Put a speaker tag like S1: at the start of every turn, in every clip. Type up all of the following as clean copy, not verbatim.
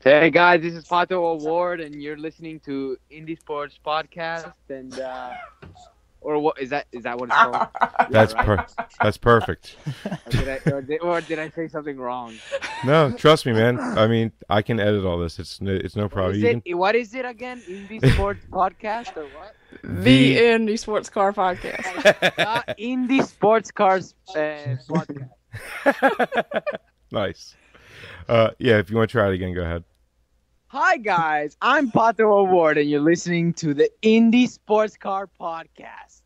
S1: Hey guys, this is Pato Award, and you're listening to Indie Sports Podcast. And or what is that? Is that what it's called? Yeah,
S2: That's
S1: right.
S2: that's perfect.
S1: Or did I say something wrong?
S2: No, trust me, man. I mean, I can edit all this. It's no
S1: What
S2: problem.
S1: is
S2: You
S1: it?
S2: can
S1: What is it again? Indie Sports Podcast or what?
S3: The Indie Sports Car Podcast.
S1: Not Indie Sports Cars Podcast.
S2: Nice. Yeah, if you want to try it again, go ahead.
S1: Hi guys, I'm Pato Award, and you're listening to the Indie Sports Car Podcast.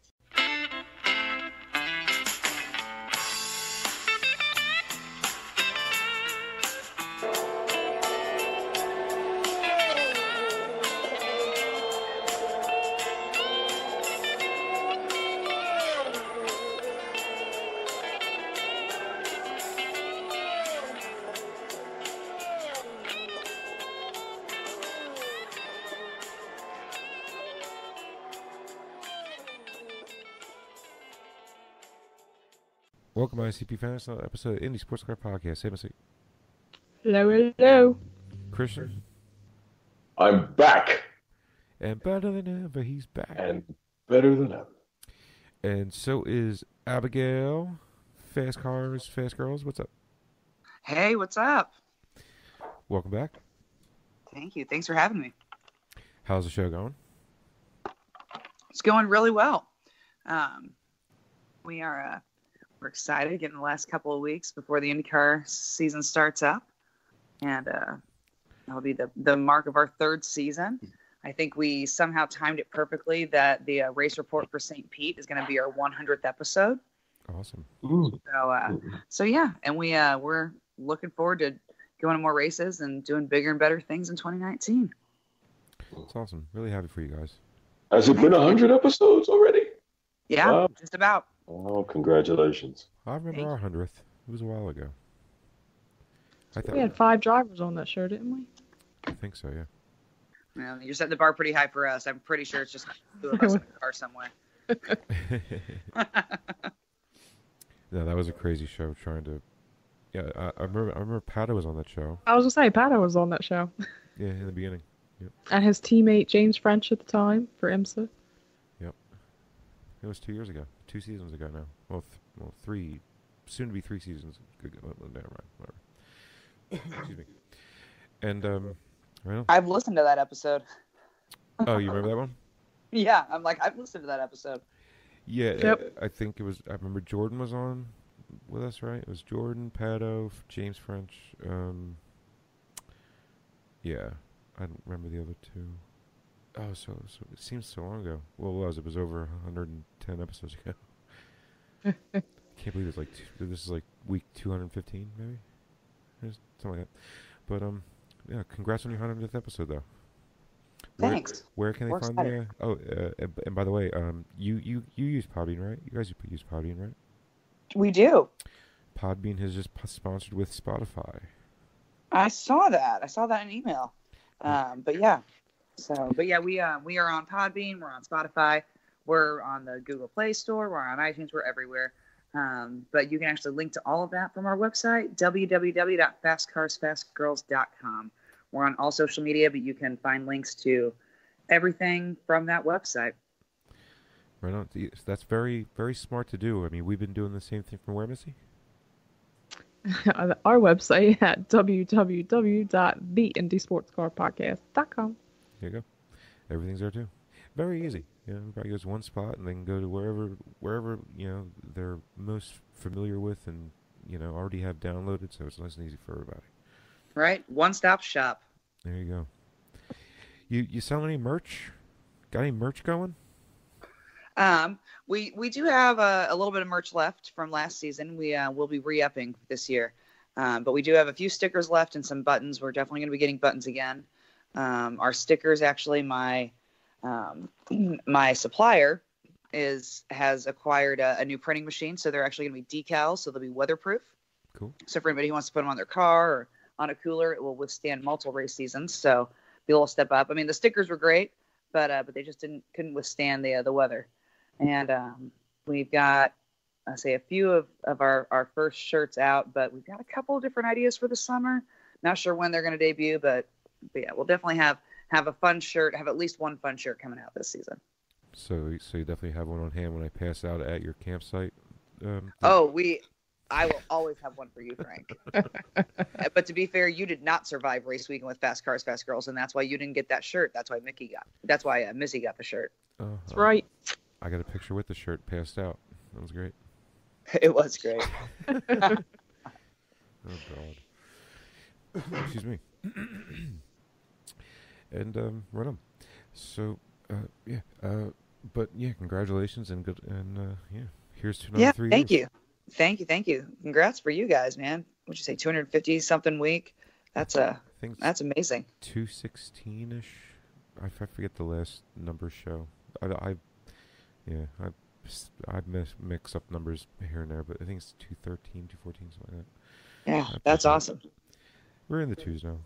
S2: Welcome to ICP fans, another episode of Indie Sports Car Podcast. Hey, Mr.
S3: Hello, hello.
S2: Christian.
S4: I'm back.
S2: And better than ever, he's back.
S4: And better than ever.
S2: And so is Abigail. Fast Cars, Fast Girls. What's up?
S5: Hey, what's up?
S2: Welcome back.
S5: Thank you. Thanks for having me.
S2: How's the show going?
S5: It's going really well. We're excited getting the last couple of weeks before the IndyCar season starts up, and that'll be the mark of our third season. I think we somehow timed it perfectly that the race report for St. Pete is going to be our 100th episode.
S2: Awesome.
S5: So yeah, and we're looking forward to going to more races and doing bigger and better things in 2019.
S2: It's awesome. Really happy for you guys.
S4: Has it been 100 episodes already?
S5: Yeah,
S4: Wow.
S5: just about.
S4: Oh, congratulations.
S2: I remember our 100th. It was a while ago.
S3: We had 5 drivers on that show, didn't we?
S2: I think so, yeah.
S5: Well, you're setting the bar pretty high for us. I'm pretty sure it's just 2 of us in the car somewhere.
S2: No, that was a crazy show trying to... Yeah, I remember Pato was on that show.
S3: I was going to say, Pato was on that show.
S2: Yeah, in the beginning. Yep.
S3: And his teammate, James French, at the time, for IMSA.
S2: Yep. It was 2 years ago. 2 seasons ago now. Well, 3. Soon to be 3 seasons. Never mind. Whatever. Excuse me. And, well...
S5: I've listened to that episode.
S2: Oh, you remember that one?
S5: Yeah, I've listened to that episode.
S2: Yeah,
S3: Yep.
S2: I think it was... I remember Jordan was on with us, right? It was Jordan, Pato, James French. Yeah. I don't remember the other 2. Oh, so it seems so long ago. Well, it was over 110 episodes ago. Can't believe it's like this is like week 215, maybe, something like that. But yeah, congrats on your 100th episode, though.
S5: Thanks.
S2: Where can they
S5: We're
S2: find the? And by the way, you use Podbean, right? You guys use Podbean, right?
S5: We do.
S2: Podbean has just sponsored with Spotify.
S5: I saw that. I saw that in email. But yeah. We are on Podbean. We're on Spotify. We're on the Google Play Store. We're on iTunes. We're everywhere. But you can actually link to all of that from our website, www.fastcarsfastgirls.com. We're on all social media, but you can find links to everything from that website.
S2: Right on. That's very, very smart to do. I mean, we've been doing the same thing from where, Missy?
S3: Our website at www.theindysportscarpodcast.com.
S2: There you go. Everything's there too. Very easy. Everybody goes one spot and then go to wherever they're most familiar with and already have downloaded. So it's nice and easy for everybody.
S5: Right? One-stop shop.
S2: There you go. You sell any merch? Got any merch going?
S5: We do have a little bit of merch left from last season. We'll be re-upping this year. But we do have a few stickers left and some buttons. We're definitely going to be getting buttons again. Our stickers, actually, my supplier has acquired a new printing machine, so they're actually going to be decals, so they'll be weatherproof.
S2: Cool.
S5: So for anybody who wants to put them on their car or on a cooler, it will withstand multiple race seasons. So be a little step up. I mean, the stickers were great, but they just couldn't withstand the weather. And we've got I say a few of our first shirts out, but we've got a couple of different ideas for the summer. Not sure when they're going to debut, but But yeah, we'll definitely have a fun shirt. Have at least one fun shirt coming out this season.
S2: So you definitely have one on hand when I pass out at your campsite.
S5: I will always have one for you, Frank. But to be fair, you did not survive race weekend with Fast Cars, Fast Girls, and that's why you didn't get that shirt. That's why Missy got the shirt.
S3: That's right.
S2: I got a picture with the shirt passed out. That was great.
S5: It was great.
S2: Oh God. Excuse me. And right on. So but yeah, congratulations and good and yeah. Here's to another 3 years.
S5: Thank you. Congrats for you guys, man. What'd you say, 250 something week? That's amazing.
S2: 216ish. I forget the last number show. I mix up numbers here and there, but I think it's 213, 214, something like that.
S5: Yeah, that's awesome.
S2: We're in the twos now,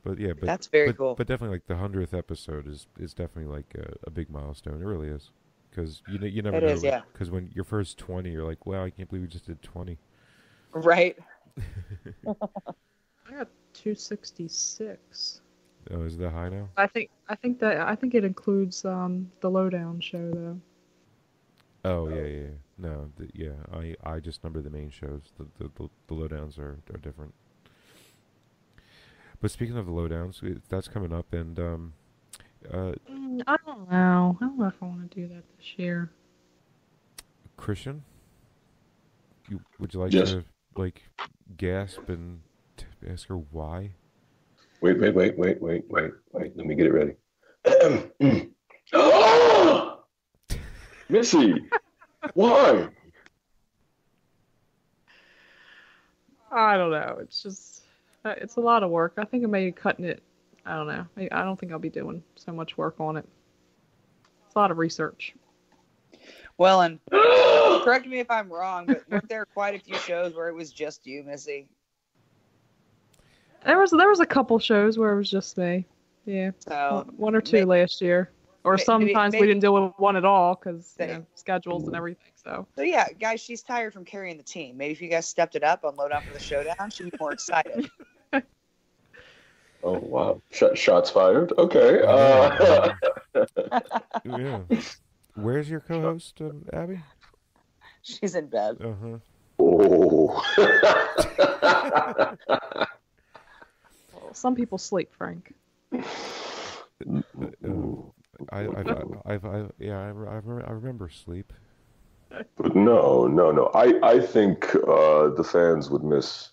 S2: but yeah,
S5: that's very cool.
S2: But definitely, like the 100th episode is definitely like a big milestone. It really is, because you never know.
S5: Is, yeah.
S2: Because when your first 20, you're like, wow, I can't believe we just did 20.
S5: Right.
S3: I got 266.
S2: Oh, is that high now?
S3: I think it includes the Lowdown show though.
S2: Oh yeah. No, I just number the main shows. The lowdowns are different. But speaking of the lowdowns, that's coming up, and
S3: I don't know. I don't know if I want to do that this year.
S2: Christian, would you like
S4: Yes.
S2: to like gasp and ask her why?
S4: Wait. Let me get it ready. Missy, why?
S3: I don't know. It's just it's a lot of work. I think I may be cutting it. I don't know. I don't think I'll be doing so much work on it. It's a lot of research.
S5: Well, and correct me if I'm wrong, but weren't there quite a few shows where it was just you, Missy?
S3: There was a couple shows where it was just me. Yeah,
S5: So
S3: one or two last year. Or sometimes we didn't deal with one at all because schedules and everything. So
S5: yeah, guys, she's tired from carrying the team. Maybe if you guys stepped it up on Lowdown for the Showdown, she'd be more excited.
S4: Oh wow! Shots fired. Okay.
S2: Yeah. Where's your co-host, Abby?
S5: She's in bed.
S4: Oh.
S3: some people sleep, Frank.
S2: I remember sleep.
S4: But no. I think the fans would miss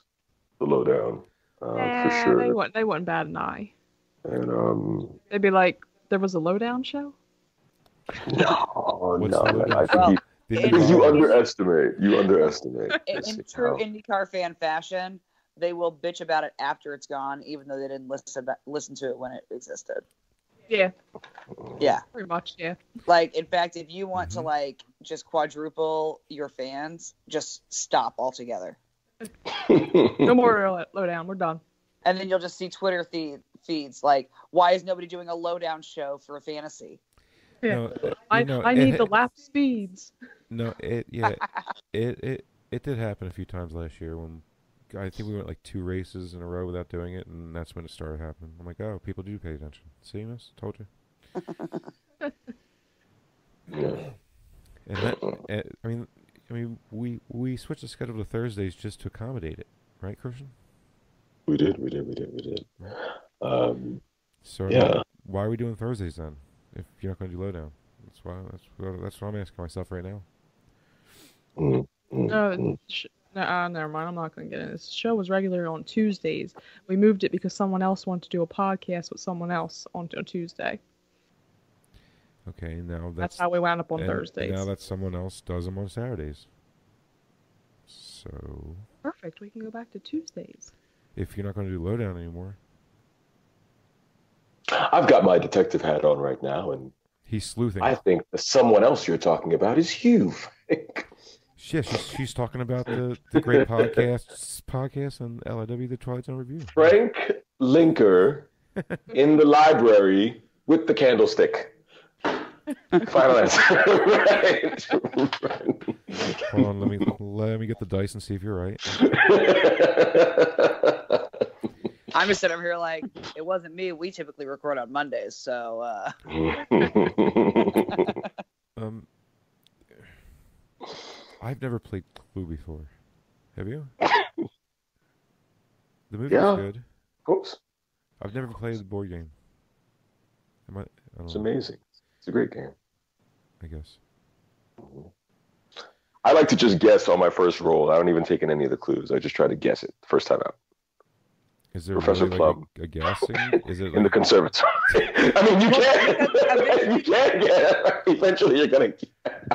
S4: the Lowdown for sure.
S3: They wouldn't bat an eye.
S4: And
S3: They'd be like, there was a Lowdown show?
S4: No.
S5: Well,
S4: You underestimate.
S5: In true IndyCar fan fashion, they will bitch about it after it's gone, even though they didn't listen to it when it existed.
S3: Yeah.
S5: Yeah.
S3: Pretty much, yeah.
S5: Like, in fact, if you want to, like, just quadruple your fans, just stop altogether.
S3: No more Lowdown. We're done.
S5: And then you'll just see Twitter feeds like, why is nobody doing a Lowdown show for a fantasy?
S3: Yeah. No, I need the lap speeds.
S2: No, it did happen a few times last year when I think we went like 2 races in a row without doing it, and that's when it started happening. I'm like, oh, people do pay attention. See, miss? Told you. And I mean, we switched the schedule to Thursdays just to accommodate it, right, Christian?
S4: We did.
S2: So
S4: yeah.
S2: Why are we doing Thursdays then? If you're not going to do Lowdown, that's what I'm asking myself right now.
S3: Never mind. I'm not going to get into this. The show was regularly on Tuesdays. We moved it because someone else wanted to do a podcast with someone else on Tuesday.
S2: Okay, now
S3: that's how we wound up on Thursdays.
S2: Now that someone else does them on Saturdays. So
S3: perfect. We can go back to Tuesdays.
S2: If you're not going to do Lowdown anymore.
S4: I've got my detective hat on right now, and
S2: he's sleuthing.
S4: I think the someone else you're talking about is you, Frank.
S2: Yeah, she's talking about the great podcast on LIW, The Twilight Zone Review.
S4: Frank Linker in the library with the candlestick. Final answer. Right.
S2: Hold on, let me get the dice and see if you're right.
S5: I'm just sitting over here like, it wasn't me. We typically record on Mondays, so.
S2: I've never played Clue before. Have you? The movie's
S4: Yeah.
S2: good.
S4: Of course.
S2: I've never played the board game. I don't
S4: It's
S2: know.
S4: amazing. It's a great game.
S2: I guess.
S4: I like to just guess on my first roll. I don't even take in any of the clues. I just try to guess it first time out.
S2: Is there
S4: Professor
S2: really
S4: Plum.
S2: like a guessing? Is it
S4: In the
S2: like
S4: conservatory. I mean, you can. You can get. Eventually, you're gonna.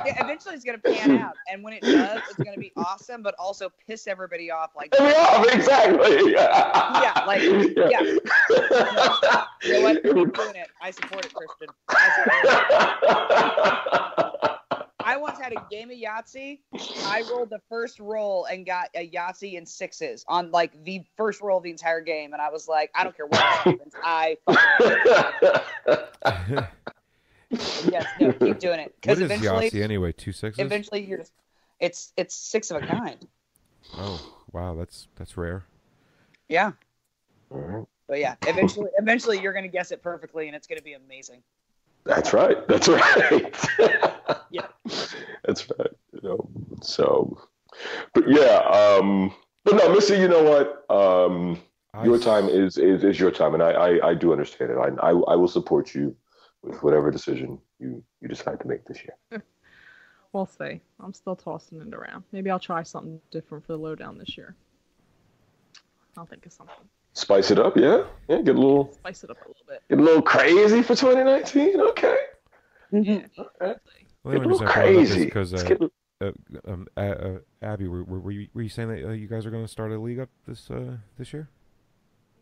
S5: Yeah, eventually it's gonna pan out, and when it does, it's gonna be awesome, but also piss everybody off. Like,
S4: Exactly.
S5: yeah, like, yeah. You know what?
S4: Yeah.
S5: Keep doing it. I support it, Christian. I support it. I once had a game of Yahtzee. I rolled the first roll and got a Yahtzee in sixes on like the first roll of the entire game, and I was like, I don't care what happens. Yes, no, keep doing it.
S2: what
S5: Because
S2: is
S5: eventually,
S2: Yahtzee anyway? 2 sixes?
S5: eventually you're just, it's six of a kind.
S2: Oh wow, that's rare.
S5: Yeah.
S4: Alright.
S5: But yeah, eventually you're gonna guess it perfectly, and it's gonna be amazing.
S4: That's right. That's right.
S5: Yeah.
S4: That's right. You know. So, but yeah. But no, Missy. You know what? Your time is your time, and I do understand it. I will support you with whatever decision you decide to make this year.
S3: We'll see. I'm still tossing it around. Maybe I'll try something different for the lowdown this year. I'll think of something.
S4: Spice it up, yeah. Yeah, get a little
S3: Spice it up a little bit.
S4: get a little crazy for 2019. Okay.
S3: Yeah.
S4: Okay.
S2: Well, the
S4: Get a
S2: only
S4: little
S2: reason I brought it up is
S4: crazy.
S2: because
S4: Let's get-
S2: Abby, were you saying that you guys are going to start a league up this year?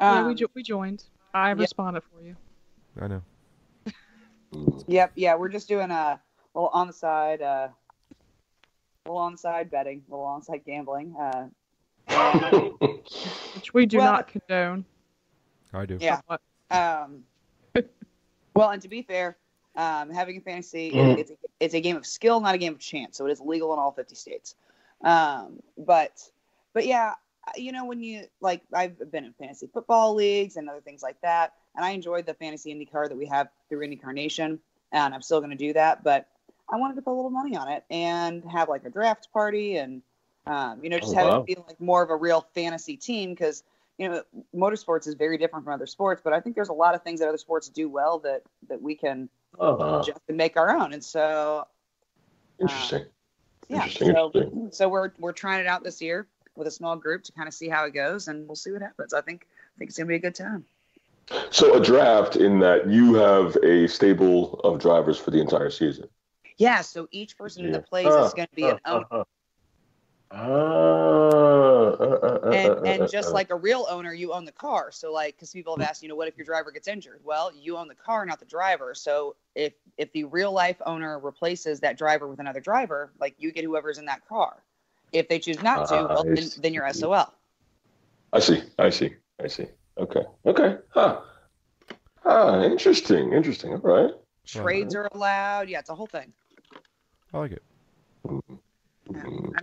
S3: Yeah, we joined. I
S5: yeah.
S3: responded for you.
S2: I know.
S5: Yep. Yeah, we're just doing a little on the side betting, a little on the side gambling.
S3: Which we do
S5: Well-
S3: not condone.
S2: I do.
S5: Yeah.
S3: Somewhat.
S5: Well, and to be fair, having a fantasy, it's a game of skill, not a game of chance. So it is legal in all 50 states. But yeah, you know, when you like, I've been in fantasy football leagues and other things like that, and I enjoyed the fantasy IndyCar that we have through IndyCar Nation, and I'm still going to do that. But I wanted to put a little money on it and have like a draft party and just have it be like more of a real fantasy team because. You know, motorsports is very different from other sports, but I think there's a lot of things that other sports do well that we can adjust and make our own. And so,
S4: Interesting.
S5: yeah.
S4: Interesting.
S5: So we're trying it out this year with a small group to kind of see how it goes, and we'll see what happens. I think it's gonna be a good time.
S4: So a draft in that you have a stable of drivers for the entire season.
S5: Yeah. So each person that plays is going to be an owner. And just like a real owner, you own the car. So like, because people have asked, what if your driver gets injured? Well, you own the car, not the driver. So if the real life owner replaces that driver with another driver, like you get whoever's in that car. If they choose not to, well, then you're SOL.
S4: I see. Okay. Interesting. All right.
S5: Trades are allowed. Yeah, it's a whole thing.
S2: I like it.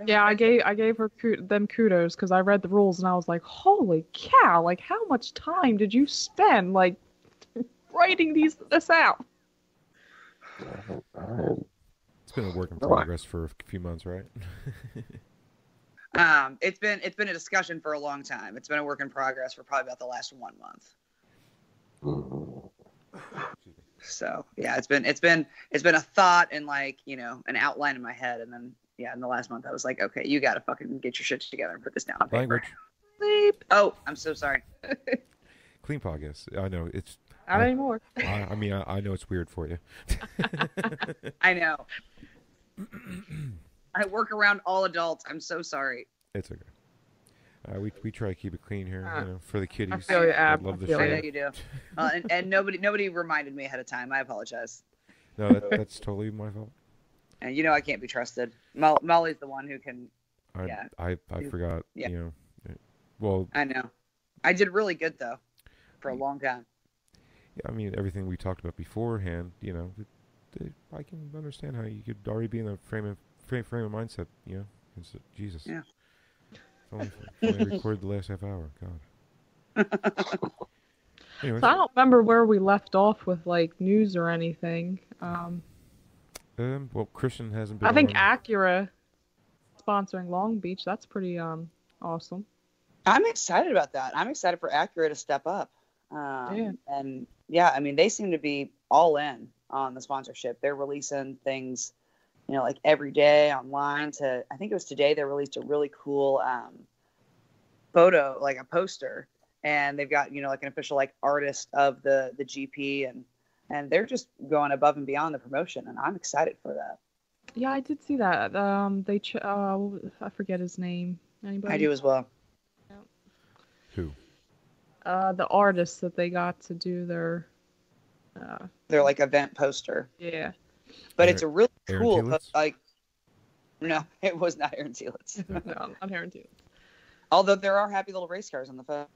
S3: Yeah, I gave her them kudos because I read the rules and I was like, holy cow! Like, how much time did you spend like writing this out?
S2: It's been a work in progress for a few months, right?
S5: It's been a discussion for a long time. It's been a work in progress for probably about the last 1 month. So yeah, it's been a thought and like an outline in my head, and then in the last month I was like, okay, you gotta fucking get your shit together and put this down on paper.
S2: Language.
S3: Bleep.
S5: Oh, I'm so sorry.
S2: Clean podcast. I know it's
S3: Not anymore.
S2: I mean, I know it's weird for you.
S5: I know. I work around all adults. I'm so sorry.
S2: It's okay. We try to keep it clean here, for the kiddies.
S3: I feel you, Ab.
S2: Love the
S3: I feel
S2: show.
S5: I know you do. And nobody reminded me ahead of time. I apologize.
S2: No, that's totally my fault.
S5: And I can't be trusted. Molly's the one who can.
S2: I forgot.
S5: Yeah.
S2: Well,
S5: I know. I did really good though, for a long time.
S2: Yeah, I mean everything we talked about beforehand. I can understand how you could already be in a frame of mindset. Jesus.
S5: Yeah.
S2: If only recorded the last half hour. God. Anyways,
S3: So I don't remember where we left off with like news or anything.
S2: well, Christian hasn't been
S3: I think
S2: on.
S3: Acura sponsoring Long Beach. That's pretty awesome.
S5: I'm excited about that. I'm excited for Acura to step up.
S3: Yeah.
S5: And yeah, I mean, they seem to be all in on the sponsorship. They're releasing things, like every day online. I think it was today they released a really cool photo, like a poster, and they've got like an official like artist of the GP, and they're just going above and beyond the promotion, and I'm excited for that.
S3: Yeah, I did see that. I forget his name. Anybody?
S5: I do as well.
S2: Who?
S3: The artists that they got to do their.
S5: They're like event poster.
S3: Yeah.
S5: But it's a really
S2: Aaron
S5: cool,
S2: Telitz?
S5: like, no, it was not Aaron Telitz.
S3: No, not Aaron too.
S5: Although there are happy little race cars on the photo.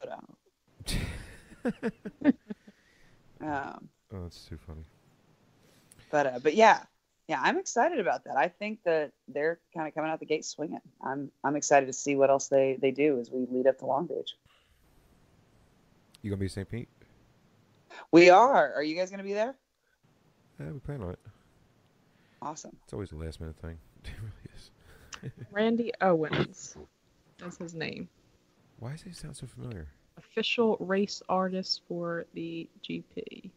S2: Oh, that's too funny.
S5: But yeah, I'm excited about that. I think that they're kind of coming out the gate swinging. I'm excited to see what else they do as we lead up to Long Beach.
S2: You gonna be St. Pete?
S5: We are. Are you guys gonna be there?
S2: Yeah, we plan on it.
S5: Awesome.
S2: It's always a last minute thing. It really is.
S3: Randy Owens is his name.
S2: Why does it sound so familiar?
S3: Official race artist for the GP,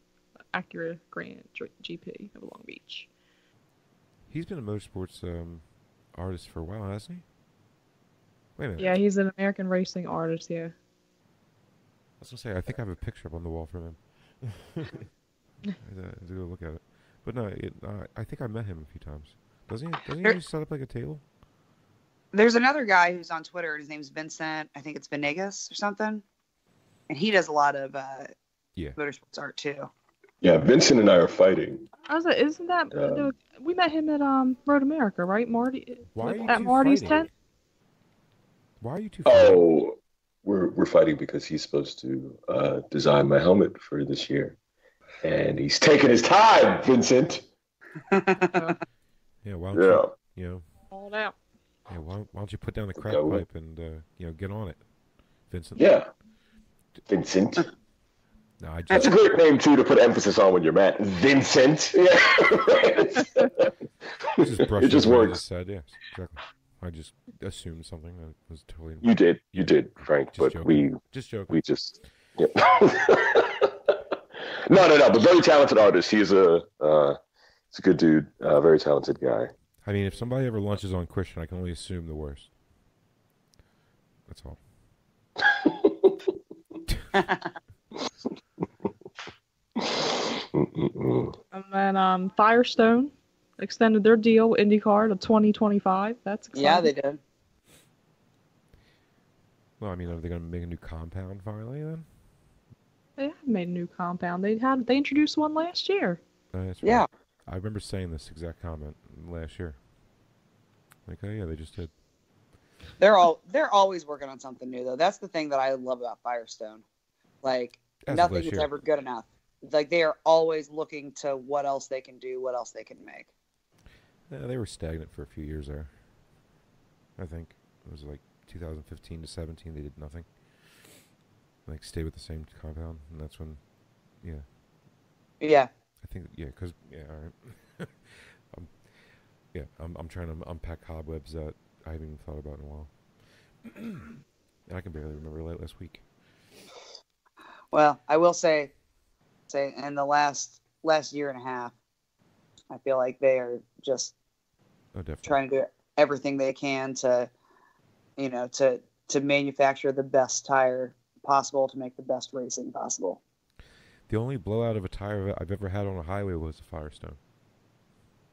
S3: Acura Grand GP of Long Beach.
S2: He's been a motorsports artist for a while, hasn't he? Wait a minute.
S3: Yeah, he's an American racing artist. Yeah.
S2: I was gonna say, I think I have a picture up on the wall from him. I have to go look at it. But no, I think I met him a few times. Doesn't he just set up like a table?
S5: There's another guy who's on Twitter. His name's Vincent. I think it's Venegas or something. And he does a lot of motorsports art too.
S4: Yeah, Vincent and I are fighting.
S3: I was like, isn't that we met him at Road America, right, Marty?
S2: Why are you
S3: at
S2: two
S3: Marty's
S2: fighting?
S3: tent?
S2: Why are you two fighting?
S4: Oh, we're fighting because he's supposed to design my helmet for this year, and he's taking his time, Vincent.
S2: Yeah, why don't you
S3: All out.
S2: yeah, why don't you put down the crack
S4: Go with-
S2: pipe and get on it, Vincent?
S4: Yeah, Vincent.
S2: No, I
S4: That's a
S2: just
S4: great name too to put emphasis on when you're mad. Vincent. Yeah,
S2: brushed
S4: it just
S2: over what I
S4: works.
S2: said. Yes, exactly. I just assumed something that was totally.
S4: You did, Frank.
S2: Just
S4: But
S2: joking. Just joking.
S4: we just. Yeah. No. But very talented artist. He's a good dude. Very talented guy.
S2: I mean, if somebody ever lunches on Christian, I can only assume the worst. That's all.
S3: And then Firestone extended their deal with IndyCar to 2025. That's exciting.
S5: Yeah, they did.
S2: Well, I mean, are they going to make a new compound finally then?
S3: They have made a new compound. They introduced one last year.
S2: That's right.
S5: Yeah.
S2: I remember saying this exact comment last year. Like, oh yeah, they just did.
S5: They're always working on something new though. That's the thing that I love about Firestone. Like
S2: As of
S5: nothing
S2: last
S5: is
S2: year.
S5: ever good enough. Like they are always looking to what else they can do, what else they can make.
S2: Yeah, they were stagnant for a few years there. I think it was like 2015 to 17. They did nothing. Like stay with the same compound, and that's when, yeah.
S5: Yeah.
S2: I think because all right. I'm trying to unpack cobwebs that I haven't even thought about in a while, and I can barely remember last week.
S5: Well, I will say in the last year and a half, I feel like they are just
S2: Oh, definitely.
S5: trying to do everything they can to manufacture the best tire possible to make the best racing possible.
S2: The only blowout of a tire I've ever had on a highway was a Firestone.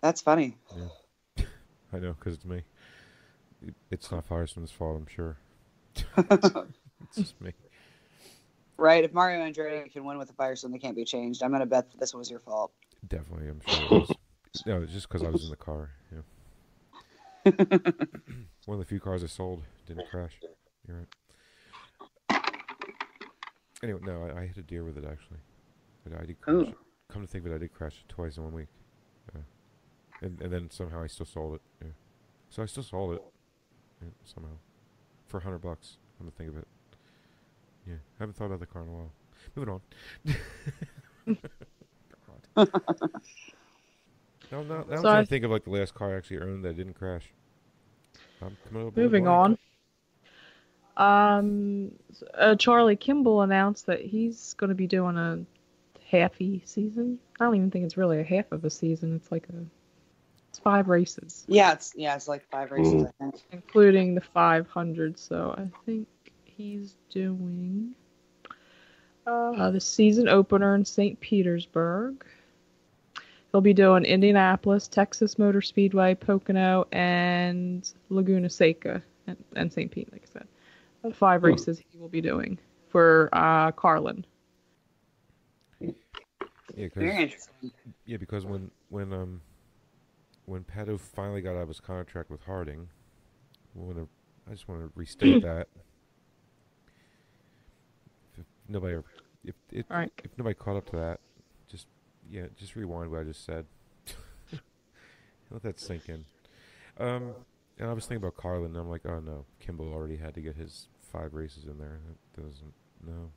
S5: That's funny.
S2: Yeah. I know, because it's me. It's not Firestone's fault, I'm sure. It's just me.
S5: Right? If Mario Andretti can win with a Firestone, they can't be changed. I'm going to bet that this was your fault.
S2: Definitely, I'm sure it was. No, it's just because I was in the car. Yeah. One of the few cars I sold didn't crash. You're right. Anyway, no, I hit a deer with it, actually. But I did crash it. Come to think of it, I did crash it twice in 1 week. Yeah. And then somehow I still sold it. Yeah. So I still sold it. Yeah, somehow. For $100. Come to think of it. Yeah, I haven't thought about the car in a while. Moving on. Now I'm
S3: So
S2: trying to think of like the last car I actually owned that didn't crash. I'm coming up with a
S3: moving
S2: blank.
S3: on. Charlie Kimball announced that he's going to be doing a halfy season. I don't even think it's really a half of a season. It's 5 races.
S5: Yeah, it's like 5 races, I think.
S3: Including the 500. So I think he's doing the season opener in St. Petersburg. He'll be doing Indianapolis, Texas Motor Speedway, Pocono, and Laguna Seca, and St. Pete, like I said. The 5 races he will be doing for Carlin.
S2: Yeah,
S5: Very interesting.
S2: because when Pato finally got out of his contract with Harding, I just want to restate that. If nobody caught up to that, just rewind what I just said. Let that sink in. And I was thinking about Carlin, and I'm like, oh no, Kimball already had to get his 5 races in there. That doesn't, no.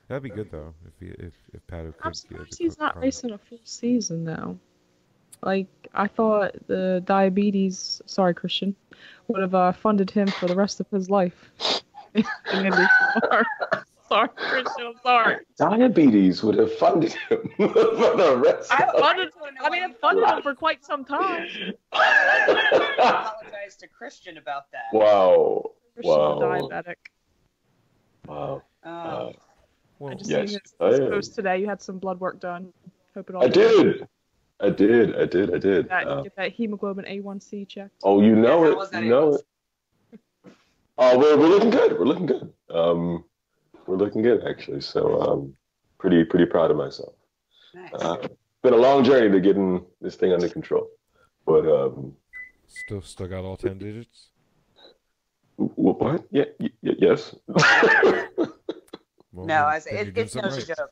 S2: That'd be good though if Pato could.
S3: I'm surprised he's not racing a full season though. Like I thought the diabetes, sorry Christian, would have funded him for the rest of his life. Sorry, Christian, I'm sorry.
S4: Diabetes would have funded him for the rest.
S3: It funded him for quite some time.
S5: I apologize to Christian about that.
S4: Wow.
S3: Christian
S4: Wow.
S3: diabetic.
S4: Wow.
S3: I just
S4: yes,
S3: seen
S4: I
S3: his
S4: am.
S3: post today. You had some blood work done. Hope it all.
S4: I did.
S3: Get that hemoglobin A1C checked.
S4: Oh, you know
S5: Yeah,
S4: it.
S5: how was that
S4: You know
S5: A1C?
S4: it. Oh, we're looking good. We're looking good. We're looking good actually. So pretty proud of myself.
S5: Nice.
S4: Been a long journey to getting this thing under control, but
S2: Still got all 10 digits.
S4: what? Yeah, yes.
S2: Well,
S5: No,
S2: then you're doing
S5: it's no
S2: something right.
S5: joke.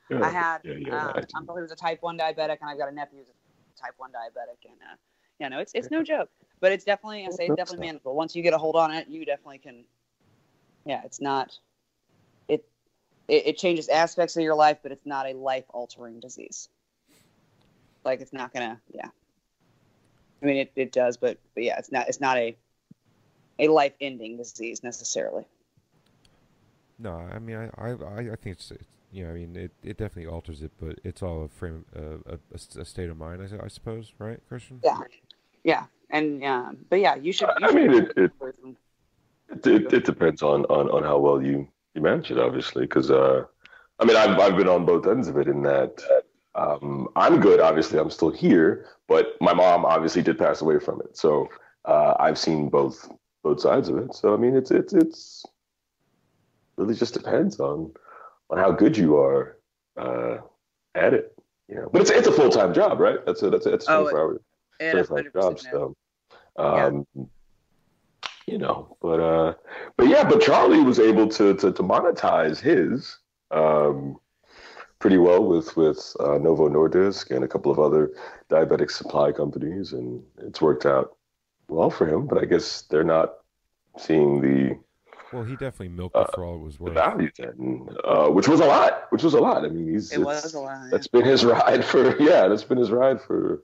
S4: Yeah,
S5: I had
S4: yeah,
S5: uncle who was a type 1 diabetic, and I've got a nephew who's a type 1 diabetic, and it's no joke, but it's definitely it's definitely manageable. Once you get a hold on it, you definitely can. Yeah, it's not. It changes aspects of your life, but it's not a life-altering disease. Like it's not gonna. Yeah. I mean, it does, but yeah, it's not a life-ending disease necessarily.
S2: No, I mean, I think it's I mean, it definitely alters it, but it's all a state of mind, I suppose, right, Christian?
S5: Yeah, and but yeah, you should.
S4: I mean, it depends on how well you manage it, obviously, because I mean, I've been on both ends of it in that I'm good, obviously, I'm still here, but my mom obviously did pass away from it, so I've seen both sides of it. So I mean, it's really just depends on how good you are at it, But it's a full-time job, right? That's a 24-hour 25 job. So, but Charlie was able to monetize his pretty well with Novo Nordisk and a couple of other diabetic supply companies, and it's worked out well for him. But I guess they're not seeing the
S2: Well, he definitely milked it for all it was worth.
S4: value then, which was a lot. I mean,
S5: it was a lot.
S4: That's been his ride for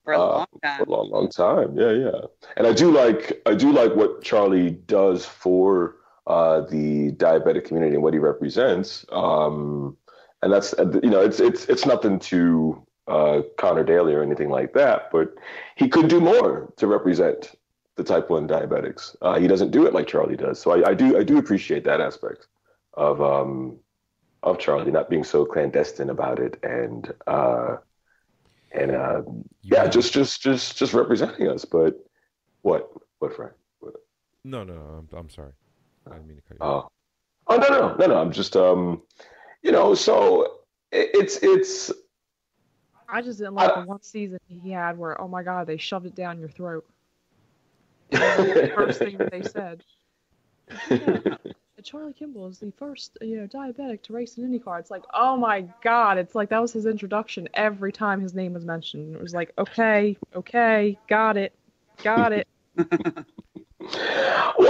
S5: For a long time.
S4: For a long time. Yeah. And I do like what Charlie does for the diabetic community and what he represents. And that's it's nothing to Connor Daly or anything like that, but he could do more to represent the type 1 diabetics. He doesn't do it like Charlie does. So I do appreciate that aspect of Charlie not being so clandestine about it and just representing us. But what Frank? What?
S2: No, I'm sorry. I didn't mean to cut you off.
S4: No. I'm just so it's.
S3: I just didn't like the one season he had where, oh my God, they shoved it down your throat. The first thing that they said. Yeah, Charlie Kimball is the first, diabetic to race an IndyCar. It's like, oh my God! It's like that was his introduction every time his name was mentioned. It was like, okay, got it.
S4: Well,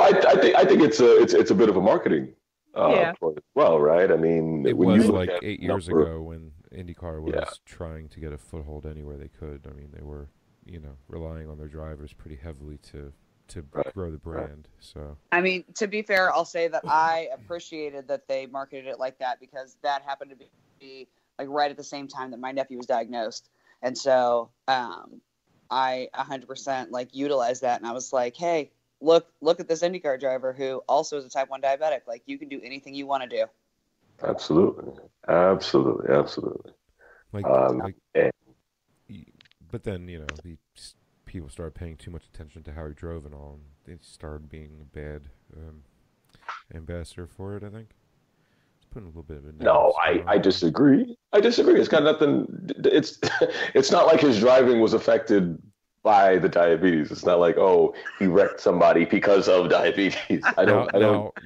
S4: I think it's a bit of a marketing
S3: Yeah.
S4: Well, right? I mean,
S2: It
S4: when you
S2: was
S4: look
S2: like
S4: at
S2: 8 years
S4: number,
S2: ago when IndyCar was trying to get a foothold anywhere they could. I mean, they were, relying on their drivers pretty heavily to
S4: right,
S2: grow the
S4: right.
S2: brand. So
S5: I mean, to be fair, I'll say that I appreciated that they marketed it like that because that happened to be like right at the same time that my nephew was diagnosed, and so I 100% like utilized that, and I was like, hey, look at this IndyCar driver who also is a type 1 diabetic. Like, you can do anything you want to do.
S4: Absolutely, absolutely, absolutely.
S2: like
S4: And
S2: but then people started paying too much attention to how he drove and all, and they started being a bad ambassador for it. I think it's putting a little bit of a negative
S4: no,
S2: spin on
S4: I
S2: it.
S4: disagree. I disagree. It's got nothing. It's it's not like his driving was affected by the diabetes. It's not like, oh, he wrecked somebody because of diabetes. I don't.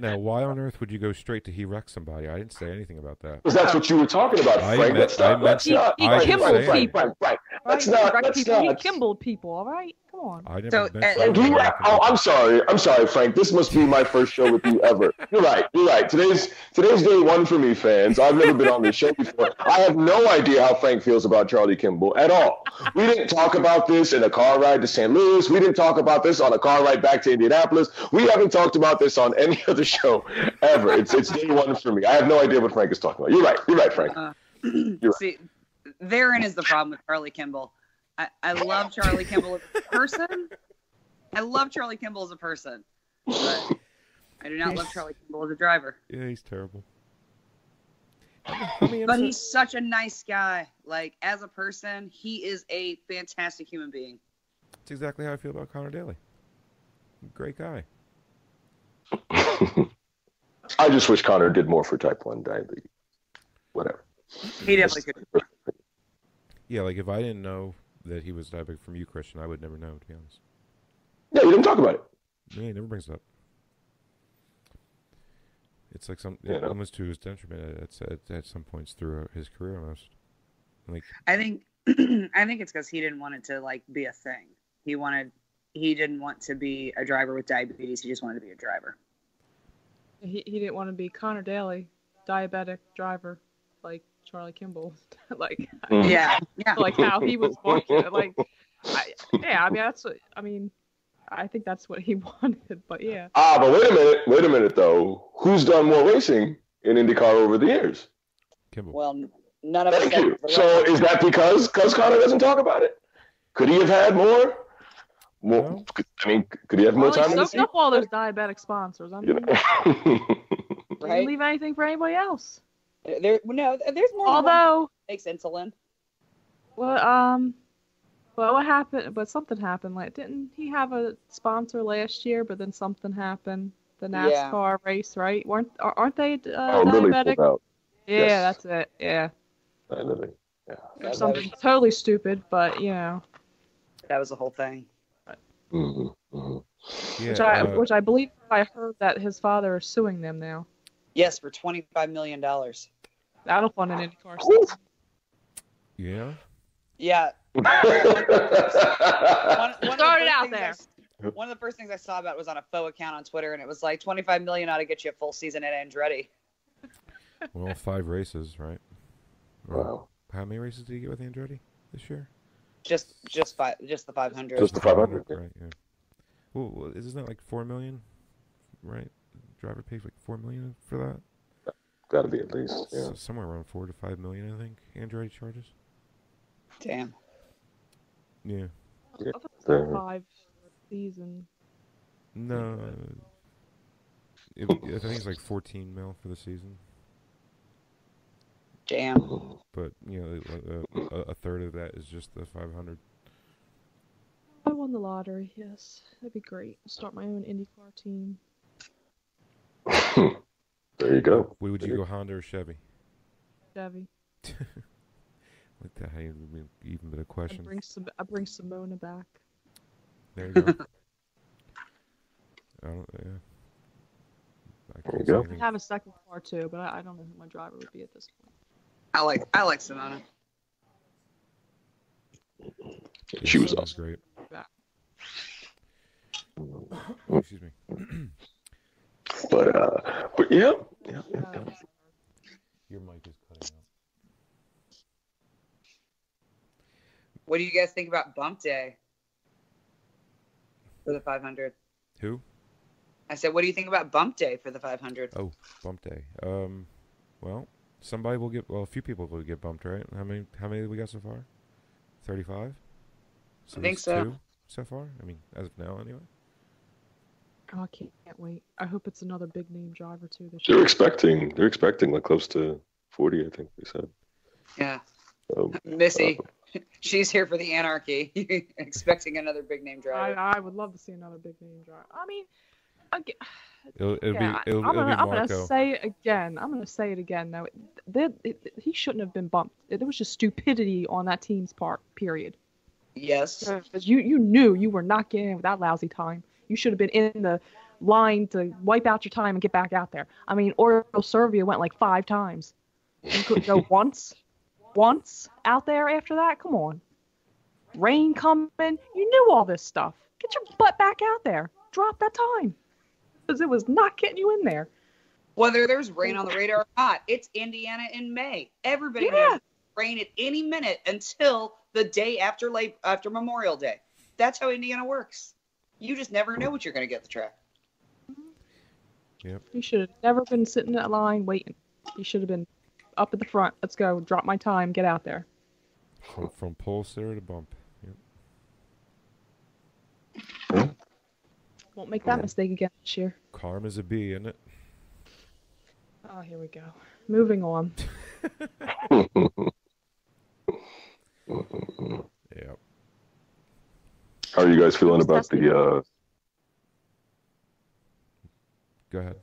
S2: Now, why on earth would you go straight to he wrecked somebody? I didn't say anything about that.
S4: Because that's what you were talking about, Frank.
S3: He kimbled people.
S4: Frank.
S3: Right? He kimbled people, all right? Come on.
S2: I never
S5: So,
S2: mentioned
S4: Frank,
S2: anything.
S4: I'm sorry, Frank. This must be my first show with you ever. You're right. Today's day one for me, fans. I've never been on this show before. I have no idea how Frank feels about Charlie Kimball at all. We didn't talk about this in a car ride to St. Louis. We didn't talk about this on a car ride back to Indianapolis. We haven't talked about this on any other show ever. It's day one for me. I have no idea what Frank is talking about. You're right, Frank. You're right.
S5: See, therein is the problem with Charlie Kimball. I love Charlie Kimball as a person. I love Charlie Kimball as a person, but I do not love Charlie Kimball as a driver.
S2: Yeah, he's terrible.
S5: But he's such a nice guy. Like, as a person, he is a fantastic human being.
S2: That's exactly how I feel about Connor Daly. Great guy.
S4: I just wish Connor did more for type 1 diabetes. Whatever.
S5: He definitely could.
S2: Yeah, like if I didn't know that he was diabetic from you, Christian, I would never know, to be honest.
S4: Yeah, you didn't talk about it.
S2: Yeah, he never brings it up. It's like almost to his detriment at some points through his career, almost. Like,
S5: I think it's because he didn't want it to like be a thing. He didn't want to be a driver with diabetes. He just wanted to be a driver.
S3: He didn't want to be Connor Daly, diabetic driver, like Charlie Kimball. Like,
S5: Yeah.
S3: like how he was fortunate. Like, I think that's what he wanted. But yeah.
S4: But wait a minute though. Who's done more racing in IndyCar over the years?
S2: Kimball.
S5: Well, none of us.
S4: Thank you. So is that because Connor doesn't talk about it? Could he have had more?
S2: No.
S4: I mean, could he have more time?
S3: He soaked up all those diabetic sponsors. I mean,
S5: Right?
S3: didn't leave anything for anybody else.
S5: There's more.
S3: Although,
S5: Makes insulin.
S3: well, what happened? But something happened. Like, didn't he have a sponsor last year? But then something happened. The NASCAR race, right? Aren't they
S4: Lily
S3: diabetic?
S4: pulled out.
S3: Yeah,
S4: Yes.
S3: that's it. Yeah,
S4: Lily. Yeah.
S3: or something totally stupid, but you know,
S5: That was the whole thing.
S4: Mm-hmm. Mm-hmm.
S2: Yeah,
S3: which I believe I heard that his father is suing them now.
S5: Yes, for $25 million.
S3: That'll fund an IndyCar season.
S2: yeah.
S5: Yeah. One of the first things I saw about it was on a faux account on Twitter, and it was like $25 million ought to get you a full season at Andretti.
S2: Well, 5 races, right?
S4: Wow.
S2: How many races did he get with Andretti this year?
S5: Just the 500.
S4: Just the 500.
S2: Right, yeah. Well, isn't that like $4 million? Right? Driver pays like $4 million for that?
S4: Got to be at least. Yeah.
S2: So somewhere around $4 to $5 million, I think, Andretti charges.
S5: Damn.
S2: Yeah.
S4: Yeah.
S3: I thought it was 5 season.
S2: No. I think it's like 14 mil for the season.
S5: Damn.
S2: But, a third of that is just the 500.
S3: I won the lottery, yes. That'd be great. Start my own IndyCar team.
S4: There you go.
S2: Would you go Honda or Chevy?
S3: Chevy.
S2: Like that hadn't even been a question.
S3: I bring Simona back.
S2: There you go. I
S4: There you go.
S3: I have a second car too, but I don't know who my driver would be at this point.
S5: I like Simona.
S4: She was
S2: That
S4: awesome.
S2: great.
S3: Yeah.
S2: Excuse me.
S4: But yeah, Yeah.
S2: Your mic is cutting out.
S5: What do you guys think about Bump Day for the 500?
S2: Who?
S5: I said, what do you think about Bump Day for the 500?
S2: Oh, bump day. Well, somebody will get. Well, a few people will get bumped, right? How many we got so far? 35.
S5: I think so.
S2: 2 so far. I mean, as of now, anyway.
S3: Oh, I can't wait. I hope it's another big name driver too this
S4: They're
S3: year.
S4: expecting like close to 40, I think they said.
S5: Yeah. Missy, she's here for the anarchy, expecting another big name driver.
S3: I would love to see another big name driver. I mean,
S2: It'll be
S3: I'm
S2: Marco.
S3: gonna say it again. I'm gonna say it again. Though, he shouldn't have been bumped. There was just stupidity on that team's part. Period.
S5: Yes.
S3: Because you knew you were not getting in with that lousy time. You should have been in the line to wipe out your time and get back out there. I mean, Oriol Servia went like 5 times. You couldn't go once out there after that? Come on. Rain coming. You knew all this stuff. Get your butt back out there. Drop that time. Because it was not getting you in there.
S5: Whether there's rain on the radar or not, it's Indiana in May. Everybody knows rain at any minute until the day after Memorial Day. That's how Indiana works. You just never know what you're going to get at the track.
S2: Yep.
S3: You should have never been sitting in that line waiting. You should have been up at the front. Let's go. Drop my time. Get out there.
S2: From pole sitter to bump.
S4: Yeah.
S3: Won't make that mistake again this year.
S2: Karma's a bee, isn't it?
S3: Oh, here we go. Moving on.
S2: Yeah.
S4: How are you guys feeling about the?
S2: Go ahead.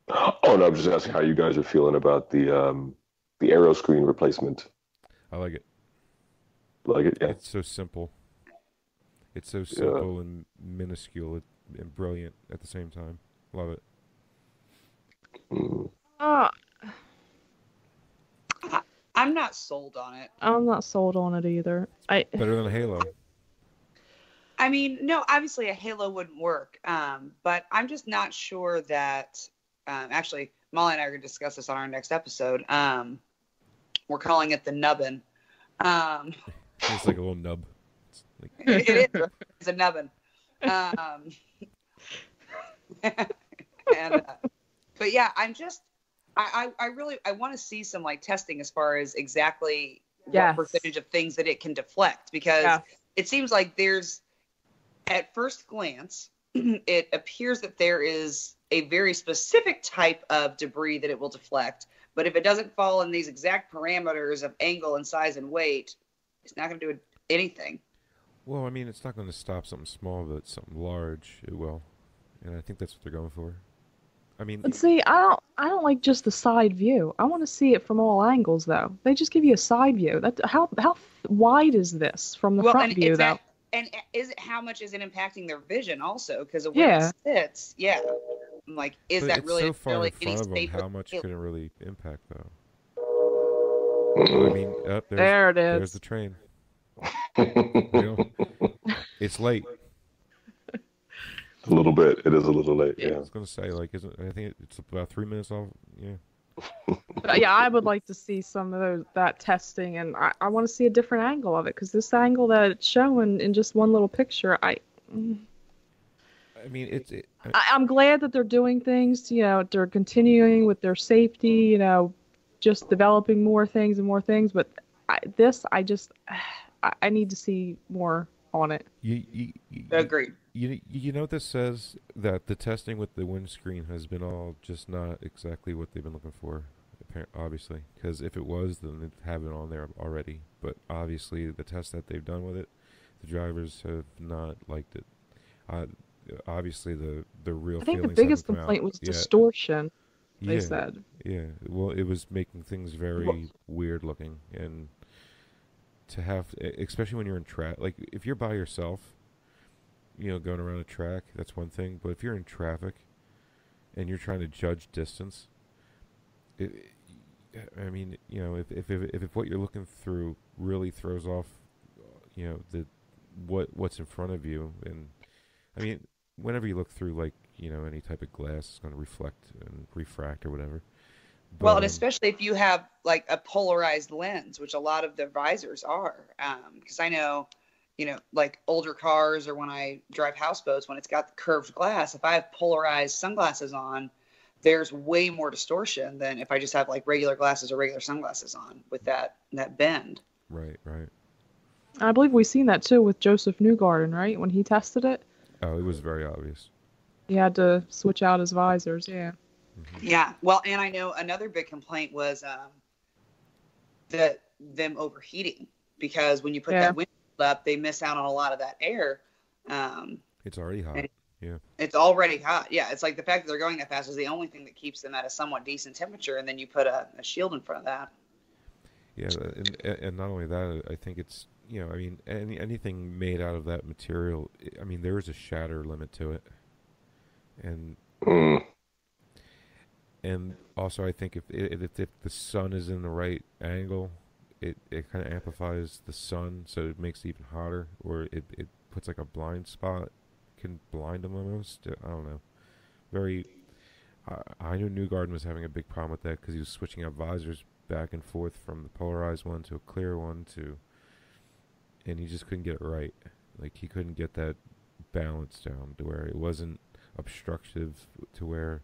S4: Oh no, I'm just asking how you guys are feeling about the aero screen replacement.
S2: I like it.
S4: Like it, yeah.
S2: It's so simple. It's so simple and minuscule and brilliant at the same time. Love it.
S5: I'm not sold on it.
S3: I'm not sold on it either.
S2: Better than a Halo.
S5: I mean, no, obviously a Halo wouldn't work. But I'm just not sure that. Actually, Molly and I are going to discuss this on our next episode. We're calling it the nubbin.
S2: It's like a little nub.
S5: It is. It's a nubbin. But yeah, I really want to see some like testing as far as exactly what percentage of things that it can deflect, because it seems like there's, at first glance, it appears that there is a very specific type of debris that it will deflect. But if it doesn't fall in these exact parameters of angle and size and weight, it's not going to do anything.
S2: Well, I mean, it's not going to stop something small, but something large, it will. And I think that's what they're going for. I mean,
S3: but see, I don't like just the side view. I want to see it from all angles, though. They just give you a side view. How wide is this from the front view, though?
S5: And how much is it impacting their vision also? Because of where it sits, I'm like, is
S2: but
S5: that
S2: it's
S5: really
S2: so far in front of them? How much could it really impact, though? I mean,
S3: there it is.
S2: There's the train. You know, it's late.
S4: A little bit. It is a little late. Yeah.
S2: I was gonna say, like, I think it's about 3 minutes off. Yeah.
S3: But yeah, I would like to see some of that testing, and I want to see a different angle of it, because this angle that it's showing in just one little picture,
S2: I mean,
S3: I'm glad that they're doing things. You know, they're continuing with their safety. You know, just developing more things and more things. But I need to see more on it.
S5: Agreed.
S2: You know what this says? That the testing with the windscreen has been all just not exactly what they've been looking for, obviously. Because if it was, then they'd have it on there already. But obviously, the tests that they've done with it, the drivers have not liked it. Obviously, the real.
S3: I think the biggest complaint was distortion. They said.
S2: Yeah. Well, it was making things very weird looking, and to have, especially when you're in track, like if you're by yourself, you know, going around a track, that's one thing. But if you're in traffic and you're trying to judge distance, I mean, you know, if what you're looking through really throws off, you know, what's in front of you, and I mean, whenever you look through like any type of glass is going to reflect and refract or whatever. But,
S5: Well, and especially if you have like a polarized lens, which a lot of the visors are, because I know, like older cars or when I drive houseboats, when it's got the curved glass, if I have polarized sunglasses on, there's way more distortion than if I just have like regular glasses or regular sunglasses on with that bend.
S2: right.
S3: I believe we've seen that too with Joseph Newgarden, right? When he tested it,
S2: Oh, it was very obvious.
S3: he had to switch out his visors. Yeah.
S5: Yeah. Well, and I know another big complaint was them overheating, because when you put that windshield up, they miss out on a lot of that air.
S2: It's already hot. Yeah.
S5: It's already hot. Yeah. It's like the fact that they're going that fast is the only thing that keeps them at a somewhat decent temperature. And then you put a shield in front of that.
S2: Yeah. And not only that, I think it's, anything made out of that material, there is a shatter limit to it. And also I think if the sun is in the right angle, it kind of amplifies the sun, so it makes it even hotter, or it puts like a blind spot, can blind them almost. I don't know. I knew Newgarden was having a big problem with that because he was switching out visors back and forth from the polarized one to a clear one and he just couldn't get it right. Like he couldn't get that balance down to where it wasn't obstructive, to where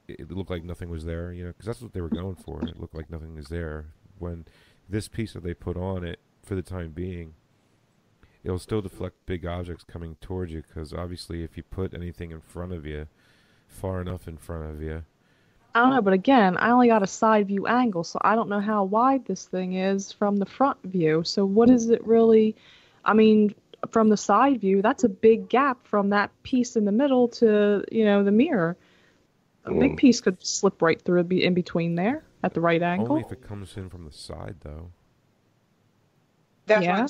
S2: it looked like nothing was there, because that's what they were going for. It looked like nothing was there. When this piece that they put on it, for the time being, it'll still deflect big objects coming towards you, because obviously if you put anything in front of you, far enough in front of you.
S3: I don't know, but again, I only got a side view angle, so I don't know how wide this thing is from the front view. So what is it really? From the side view, that's a big gap from that piece in the middle to, the mirror. A big piece could slip right through, be in between there at the right angle.
S2: Only if it comes in from the side, though.
S5: That's why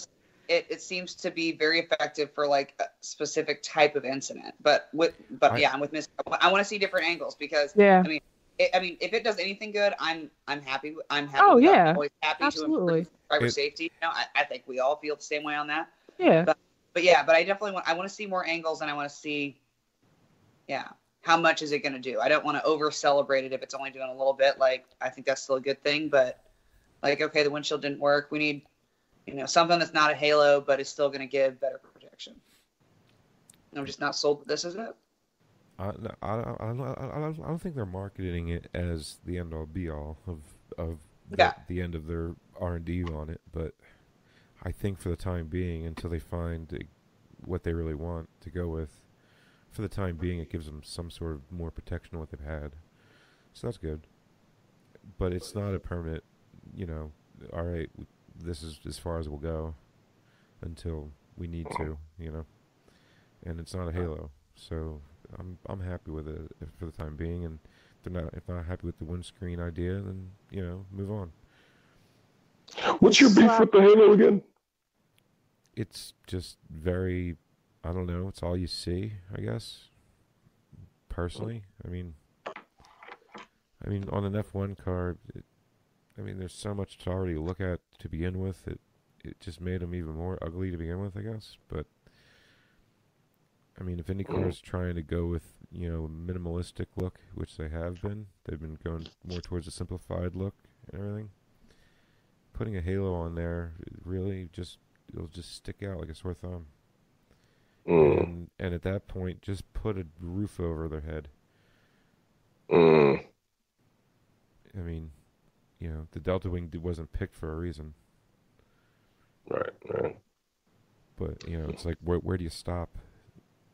S5: it seems to be very effective for like a specific type of incident. I'm with Miss. I want to see different angles, because if it does anything good, I'm happy. I'm happy.
S3: Oh yeah,
S5: always happy
S3: absolutely.
S5: To improve driver safety. I think we all feel the same way on that.
S3: Yeah.
S5: But I definitely want to see more angles, and I want to see, how much is it going to do? I don't want to over celebrate it if it's only doing a little bit. Like, I think that's still a good thing, but like, okay, the windshield didn't work. We need, something that's not a halo, but is still going to give better protection. I'm just not sold that this is it.
S2: I don't think they're marketing it as the end all be all of the end of their R&D on it, but I think for the time being, until they find what they really want to go with, for the time being, it gives them some sort of more protection than what they've had. So that's good. But it's not a permanent, all right, this is as far as we'll go until we need to, and it's not a halo. So I'm happy with it for the time being, and if they're not happy with the windscreen idea, then, move on.
S4: What's your beef with the halo again?
S2: It's just very, I don't know, it's all you see, I guess. Personally, I mean on an F1 car, there's so much to already look at to begin with. It just made them even more ugly to begin with, I guess. But if IndyCar is trying to go with, a minimalistic look, which they've been going more towards a simplified look and everything. Putting a halo on there, it'll just stick out like a sore thumb. And at that point, just put a roof over their head. The Delta Wing wasn't picked for a reason.
S4: Right.
S2: But, it's like, where do you stop?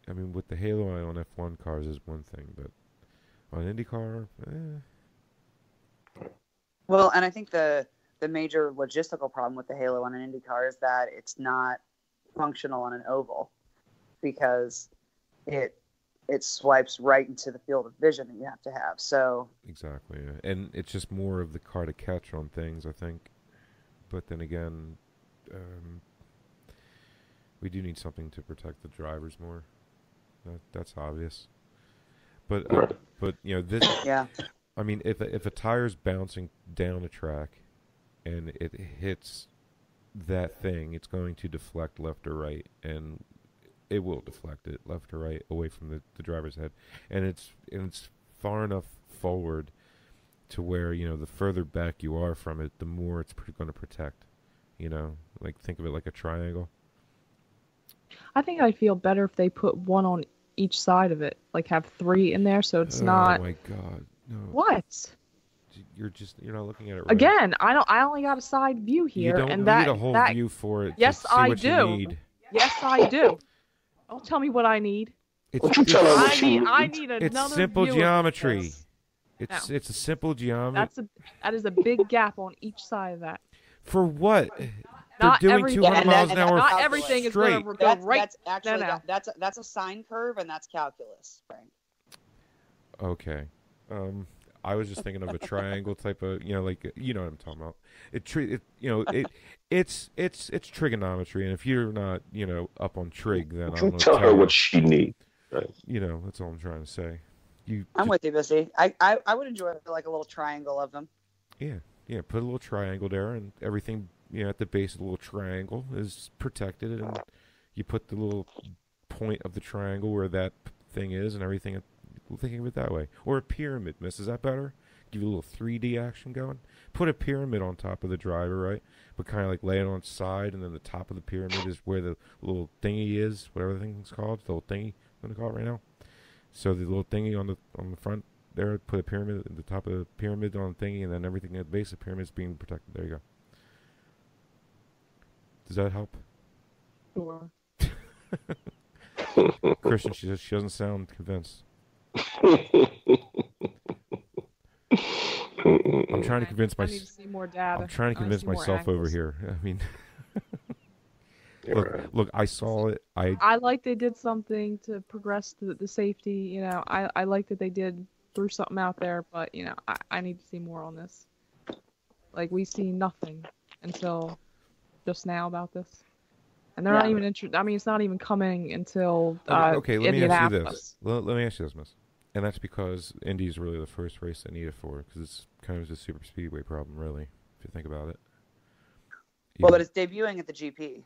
S2: With the halo on F1 cars is one thing, but on IndyCar,
S5: Well, and I think the major logistical problem with the halo on an IndyCar is that it's not functional on an oval, because it swipes right into the field of vision that you have to have. So
S2: exactly, yeah. And it's just more of the car to catch on things, I think. But then again, we do need something to protect the drivers more. That's obvious. But this.
S5: Yeah.
S2: If a tire's bouncing down a track, and it hits that thing, it's going to deflect left or right, and it will deflect it left or right away from the driver's head, and it's far enough forward to where, you know, the further back you are from it, the more it's going to protect. You know, like think of it like a triangle.
S3: I think I'd feel better if they put one on each side of it, like have 3 in there, so it's not.
S2: Oh my God, no!
S3: What?
S2: You're not looking at it right.
S3: Again, I only got a side view here,
S2: You don't
S3: and
S2: need
S3: that
S2: a whole
S3: that
S2: view for it.
S3: yes,
S2: to see
S3: I
S2: what
S3: do.
S2: You need.
S3: Yes, I do. Don't tell me what I need.
S4: Don't you tell her what she
S3: I
S4: needs.
S3: need another.
S2: It's simple
S3: view of
S2: geometry.
S3: this.
S2: It's a simple geometry.
S3: That is a big gap on each side of that.
S2: For what?
S3: Not
S2: They're doing
S3: everything-
S2: 200
S5: and
S2: miles
S5: that-
S2: an hour.
S3: Not everything is going to go
S5: That's,
S3: right.
S5: that's actually
S3: no.
S5: that's a sine curve, and that's calculus, Frank.
S2: Okay. I was just thinking of a triangle type of, you know, like, you know what I'm talking about. It's trigonometry, and if you're not, you know, up on trig, then I
S4: Don't
S2: don't
S4: you
S2: know.
S4: tell her what she needs. Right.
S2: You know, that's all I'm trying to say.
S5: I'm with you, Bissy. I would enjoy like a little triangle of them.
S2: Yeah, put a little triangle there, and everything, you know, at the base of the little triangle is protected, and you put the little point of the triangle where that thing is, and everything. Thinking of it that way, or a pyramid, miss. Is that better? Give you a little 3D action going. Put a pyramid on top of the driver, right? But kind of like lay it on its side, and then the top of the pyramid is where the little thingy is, whatever the thing's called, the little thingy. I'm gonna call it right now. So the little thingy on the front there, put a pyramid at the top of the pyramid on the thingy, and then everything at the base of the pyramid is being protected. There you go. Does that help?
S3: Sure.
S2: Christian, she doesn't sound convinced. I'm trying to convince
S3: I need to see more data.
S2: I'm trying to convince myself over here. I mean, look, I saw it.
S3: I like they did something to progress the safety. You know, I like that they threw something out there, but you know, I need to see more on this. Like we see nothing until just now about this, and they're not even interested. I mean, it's not even coming until
S2: okay. Let me ask you
S3: Indianapolis.
S2: this. Let me ask you this, miss. And that's because Indy is really the first race they need it for, because it's kind of a super speedway problem, really, if you think about it.
S5: Well, but it's debuting at the GP.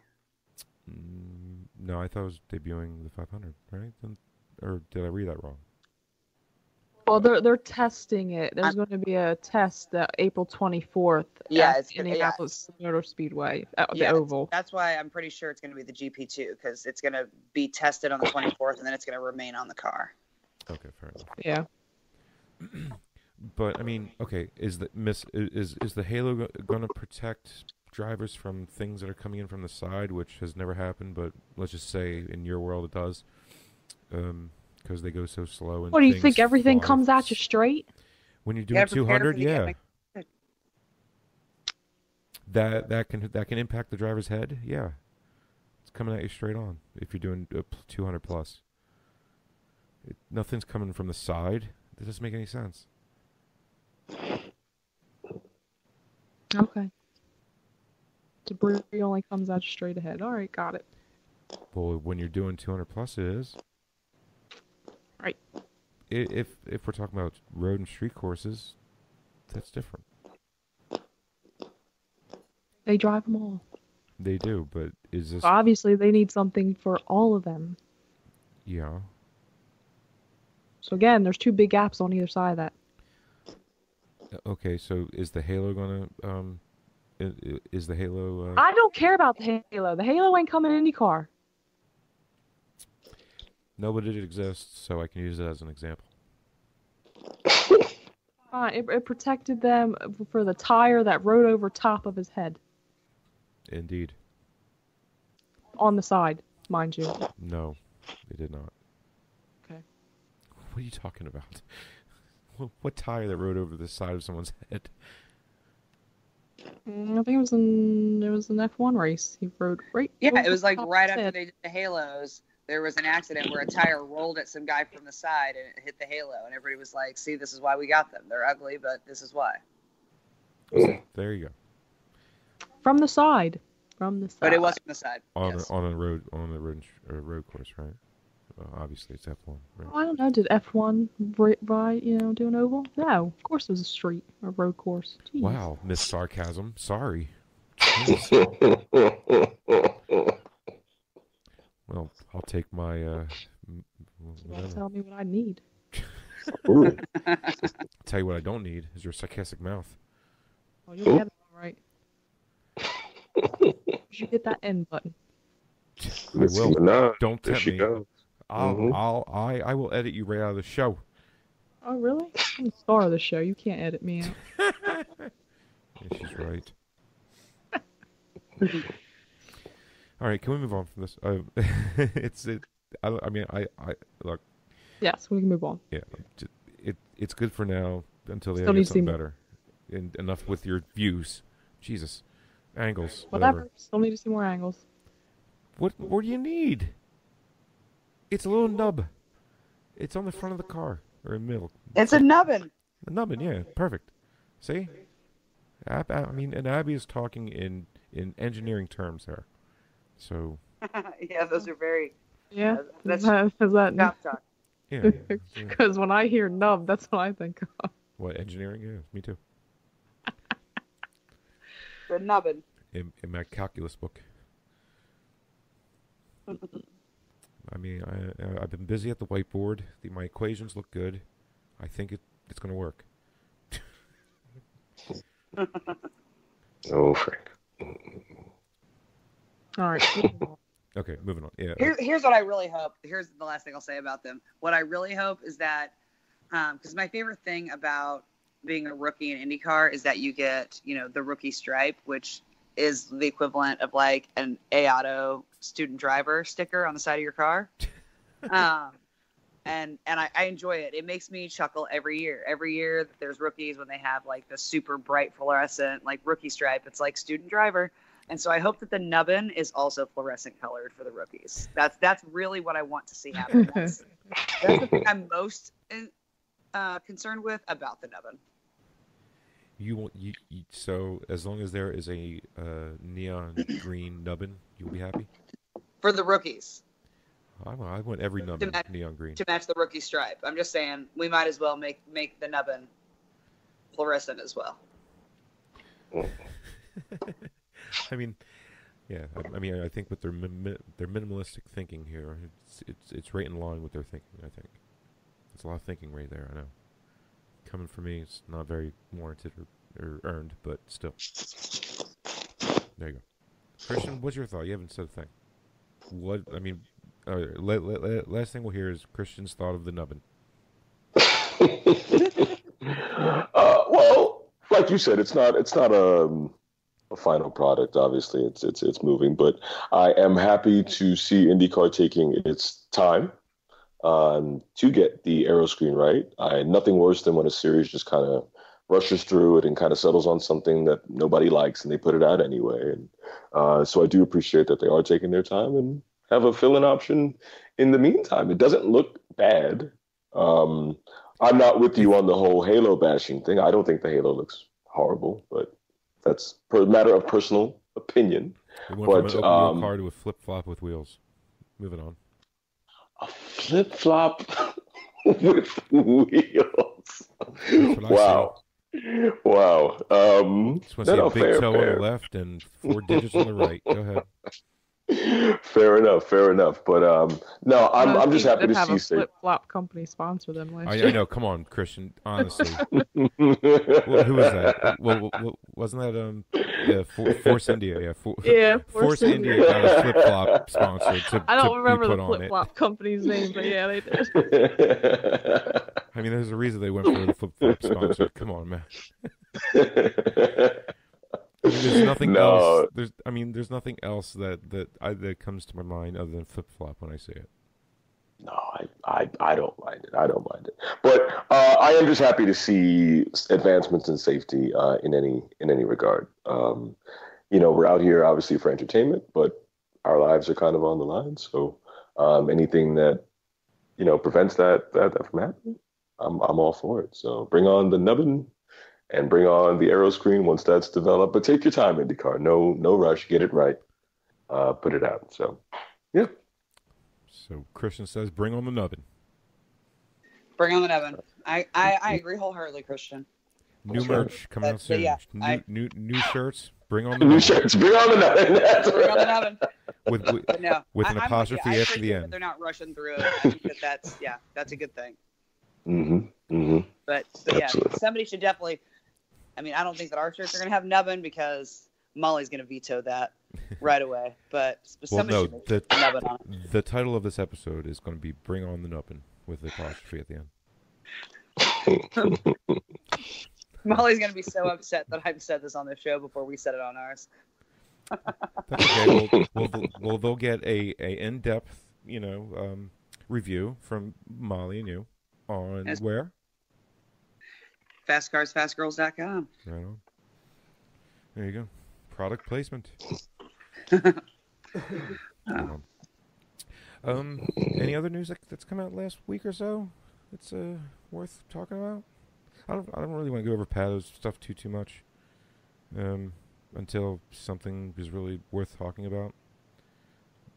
S2: No, I thought it was debuting the 500, right? Or did I read that wrong?
S3: Well, they're testing it. There's going to be a test April 24th at Indianapolis Motor Speedway at the Oval.
S5: That's why I'm pretty sure it's going to be the GP too, because it's going to be tested on the 24th, and then it's going to remain on the car.
S2: Okay, fair enough.
S3: Yeah.
S2: But I mean, okay, is the Halo going to protect drivers from things that are coming in from the side, which has never happened, but let's just say in your world it does, because they go so slow. And
S3: what do you think? Everything
S2: fly.
S3: comes at you straight?
S2: When you're doing 200, yeah. That can impact the driver's head. Yeah, it's coming at you straight on if you're doing 200 plus. Nothing's coming from the side. That doesn't make any sense.
S3: Okay. Debris only comes out straight ahead. All right, got it.
S2: Well, when you're doing 200 plus, it is.
S3: Right.
S2: If we're talking about road and street courses, that's different.
S3: They drive them all.
S2: They do, but is this...
S3: Obviously, they need something for all of them.
S2: Yeah.
S3: So again, there's 2 big gaps on either side of that.
S2: Okay, so is the Halo gonna is the Halo?
S3: I don't care about the Halo. The Halo ain't coming in IndyCar.
S2: No, but it exists, so I can use it as an example.
S3: It protected them for the tire that rode over top of his head.
S2: Indeed.
S3: On the side, mind you.
S2: No, it did not.
S3: Okay.
S2: What are you talking about? What tire that rode over the side of someone's head?
S3: I think it was an F1 race. He rode right.
S5: Yeah, it was like right after they did the Halos. There was an accident where a tire rolled at some guy from the side and it hit the Halo, and everybody was like, "See, this is why we got them. They're ugly, but this is why."
S2: There you go.
S3: From the side. From the side.
S5: But it was from the side.
S2: On
S5: Yes.
S2: a road road course, right? Obviously, it's F1. Right?
S3: Oh, I don't know. Did F1 ride, do an oval? No. Of course it was a street or road course. Jeez.
S2: Wow, Miss Sarcasm. Sorry. Well, I'll take my whatever.
S3: Tell me what I need.
S4: Ooh.
S2: I'll tell you what I don't need is your sarcastic mouth.
S3: Oh, you'll get it all right. You should hit that end button.
S2: I will. Don't
S4: There
S2: tempt
S4: she
S2: me.
S4: goes. Mhm.
S2: I will edit you right out of the show.
S3: Oh, really? I'm the star of the show. You can't edit me out.
S2: Yeah, she's right. All right, can we move on from this? I mean, I look.
S3: Yes, we can move on.
S2: Yeah, it's good for now until they
S3: Still
S2: get
S3: need to see
S2: something
S3: more.
S2: better. And enough with your views. Jesus, angles,
S3: Whatever. Still need to see more angles.
S2: What more do you need? It's a little nub. It's on the front of the car or in the middle.
S5: It's a nubbin.
S2: A nubbin, yeah, perfect. See, I mean, and Abby is talking in engineering terms there. So
S5: Yeah, those are very.
S3: Yeah.
S5: That's
S3: Is that
S5: job talk.
S2: yeah,
S3: because when I hear nub, that's what I think of.
S2: what engineering? Yeah, me too.
S5: The nubbin.
S2: In my calculus book. I mean, I've been busy at the whiteboard. My equations look good. I think it's going to work.
S4: Oh, Frank.
S3: All right.
S2: Okay, moving on. Yeah.
S5: Here's what I really hope. Here's the last thing I'll say about them. What I really hope is that, because my favorite thing about being a rookie in IndyCar is that you get, the rookie stripe, which is the equivalent of like an A-Auto student driver sticker on the side of your car. And I enjoy it. It makes me chuckle every year. Every year that there's rookies, when they have like the super bright fluorescent like rookie stripe, it's like student driver. And so I hope that the nubbin is also fluorescent colored for the rookies. That's really what I want to see happen. That's the thing I'm most concerned with about the nubbin.
S2: You so as long as there is a neon green nubbin, you'll be happy.
S5: For the rookies.
S2: I want every nubbin neon green
S5: to match the rookie stripe. I'm just saying we might as well make the nubbin fluorescent as well.
S2: I mean, yeah. I mean, I think with their minimalistic thinking here, it's right in line with their thinking. I think it's a lot of thinking right there. I know. Coming from me, it's not very warranted or earned, but still. There you go. Christian, what's your thought? You haven't said a thing. What I mean, last thing we'll hear is Christian's thought of the nubbin.
S4: Well, like you said, it's not a final product. Obviously, it's moving, but I am happy to see IndyCar taking its time to get the aero screen right. Nothing worse than when a series just kind of rushes through it and kind of settles on something that nobody likes and they put it out anyway. And so I do appreciate that they are taking their time and have a fill-in option in the meantime. It doesn't look bad. I'm not with you on the whole Halo bashing thing. I don't think the Halo looks horrible, but that's a matter of personal opinion.
S2: We went from an open wheel car to a flip-flop with wheels. Moving on.
S4: A flip-flop with wheels. Wow. Wow.
S2: Just want to see a big toe on the left and 4 digits on the right. Go ahead.
S4: Fair enough. But no, I'm just happy to see
S3: a flip-flop company sponsor them last year.
S2: I know. Come on, Christian. Honestly, who was that? Well, wasn't that Force India? Yeah, Force India got a flip-flop sponsor.
S3: I don't remember the flip-flop company's name, but yeah, they did.
S2: I mean, there's a reason they went for the flip-flop sponsor. Come on, man. I mean, there's nothing else. There's nothing else that comes to my mind other than flip flop when I say it.
S4: No, I don't mind it. But I am just happy to see advancements in safety in any regard. We're out here obviously for entertainment, but our lives are kind of on the line. So anything that prevents that from happening, I'm all for it. So bring on the nubbin. And bring on the aero screen once that's developed. But take your time, IndyCar. No rush. Get it right. Put it out. So, yeah.
S2: So Christian says, bring on the nubbin.
S5: Bring on the nubbin. I agree wholeheartedly, Christian.
S2: New merch coming out soon.
S5: Yeah,
S2: new shirts. Bring on the
S4: new
S2: nubbin.
S4: shirts. Bring on the nubbin.
S5: Bring on the nubbin. But no,
S2: with
S5: I'm
S2: an
S5: with you.
S2: apostrophe
S5: I
S2: after the
S5: appreciate that
S2: end.
S5: they're not rushing through it. I think that's a good thing. But yeah,
S4: Absolutely.
S5: somebody should definitely. I mean, I don't think that our shirts are going to have nubbin because Molly's going to veto that right away. But
S2: Well,
S5: somebody
S2: no,
S5: should make nubbin on it.
S2: the title of this episode is going to be "Bring on the Nubbin" with the apostrophe at the end.
S5: Molly's going to be so upset that I've said this on the show before we said it on ours.
S2: That's okay. Well, they'll get a in-depth, review from Molly and you on where?
S5: FastCarsFastGirls.com.
S2: Right on. There you go. Product placement. Any other news that's come out last week or so that's worth talking about? I don't really want to go over Pato's stuff too much. Until something is really worth talking about.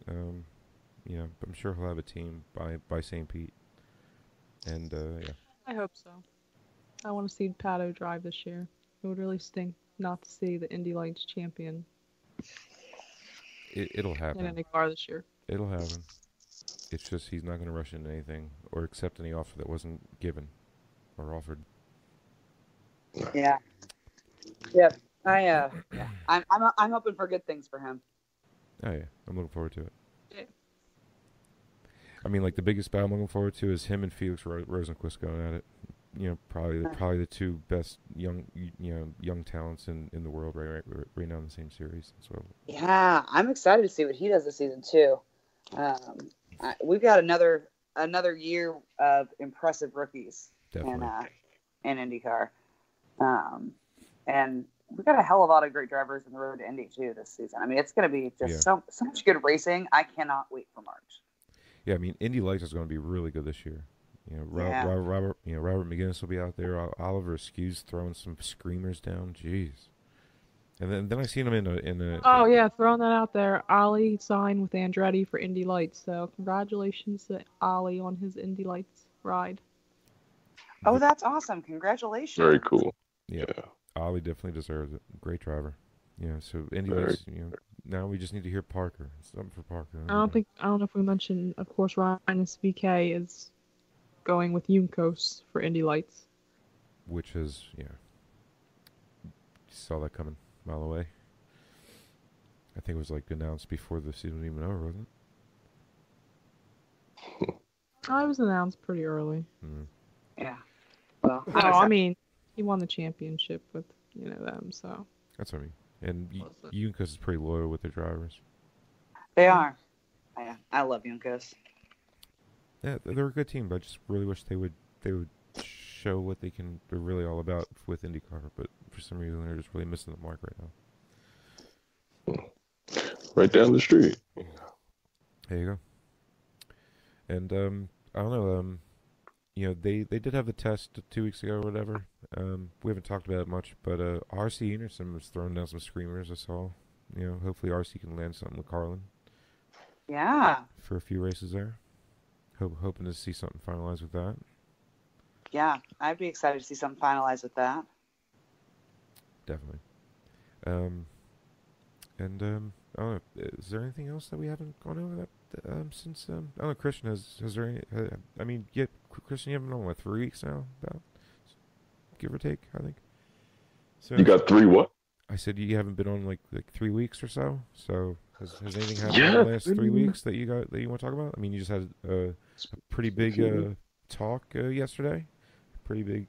S2: I'm sure he'll have a team by St. Pete. And yeah.
S3: I hope so. I want to see Pato drive this year. It would really stink not to see the Indy Lights champion
S2: It'll happen.
S3: in any car this year.
S2: It'll happen. It's just he's not going to rush into anything or accept any offer that wasn't given or offered.
S5: Yeah. Yep. I'm hoping for good things for him.
S2: Oh yeah, I'm looking forward to it.
S3: Yeah.
S2: I mean, like the biggest battle I'm looking forward to is him and Felix Rosenquist going at it. Probably the two best young talents in the world right now in the same series. So
S5: yeah, I'm excited to see what he does this season too. We've got another year of impressive rookies in IndyCar, and we've got a hell of a lot of great drivers in the road to Indy too this season. I mean, it's going to be just so much good racing. I cannot wait for March.
S2: Yeah, I mean, Indy Lights is going to be really good this year. Robert McGinnis will be out there. Oliver Askew's throwing some screamers down. Jeez. And then I seen him in a.
S3: Oh yeah, throwing that out there. Ollie signed with Andretti for Indy Lights, so congratulations to Ollie on his Indy Lights ride.
S5: Oh, that's awesome! Congratulations.
S4: Very cool.
S2: Yeah. Ollie definitely deserves it. Great driver. So Indy Lights. Now we just need to hear Parker. Something for Parker.
S3: I don't know if we mentioned. Of course, Ryan SVK is going with Juncos for Indy Lights.
S2: Which is saw that coming a mile away. I think it was announced before the season was even over, wasn't it?
S3: It was announced pretty early.
S2: Mm.
S5: Yeah. Well,
S3: I mean, he won the championship with them, so.
S2: That's what I mean. And Juncos is pretty loyal with their drivers.
S5: They are. I love Juncos.
S2: Yeah, they're a good team, but I just really wish they would show what they're really all about with IndyCar. But for some reason, they're just really missing the mark right now.
S4: Right down the street.
S2: There you go. And I don't know. They did have the test 2 weeks ago or whatever. We haven't talked about it much, but RC Anderson was throwing down some screamers. I saw. Hopefully RC can land something with Carlin.
S5: Yeah.
S2: For a few races there. Hoping to see something finalized with that.
S5: Yeah, I'd be excited to see something finalized with that.
S2: Definitely. I don't know. Is there anything else that we haven't gone over that since? I don't know. Christian has there any? I mean, Christian, you haven't known 3 weeks now, about give or take. I think. So
S4: you got 3 what?
S2: I said you haven't been on like 3 weeks or so. So has anything happened in the last 3 weeks that you want to talk about? I mean, you just had a pretty big talk yesterday. Pretty big,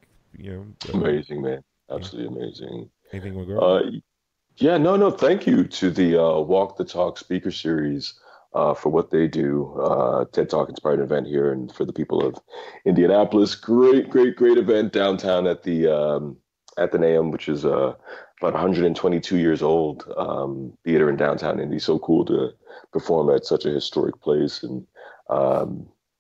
S4: amazing, man. Absolutely amazing.
S2: Anything want to go?
S4: Yeah, no. Thank you to the Walk the Talk speaker series for what they do. TED Talk inspired event here, and for the people of Indianapolis, great event downtown at the Athenaeum, which is about 122 years old theater in downtown Indy. So cool to perform at such a historic place, and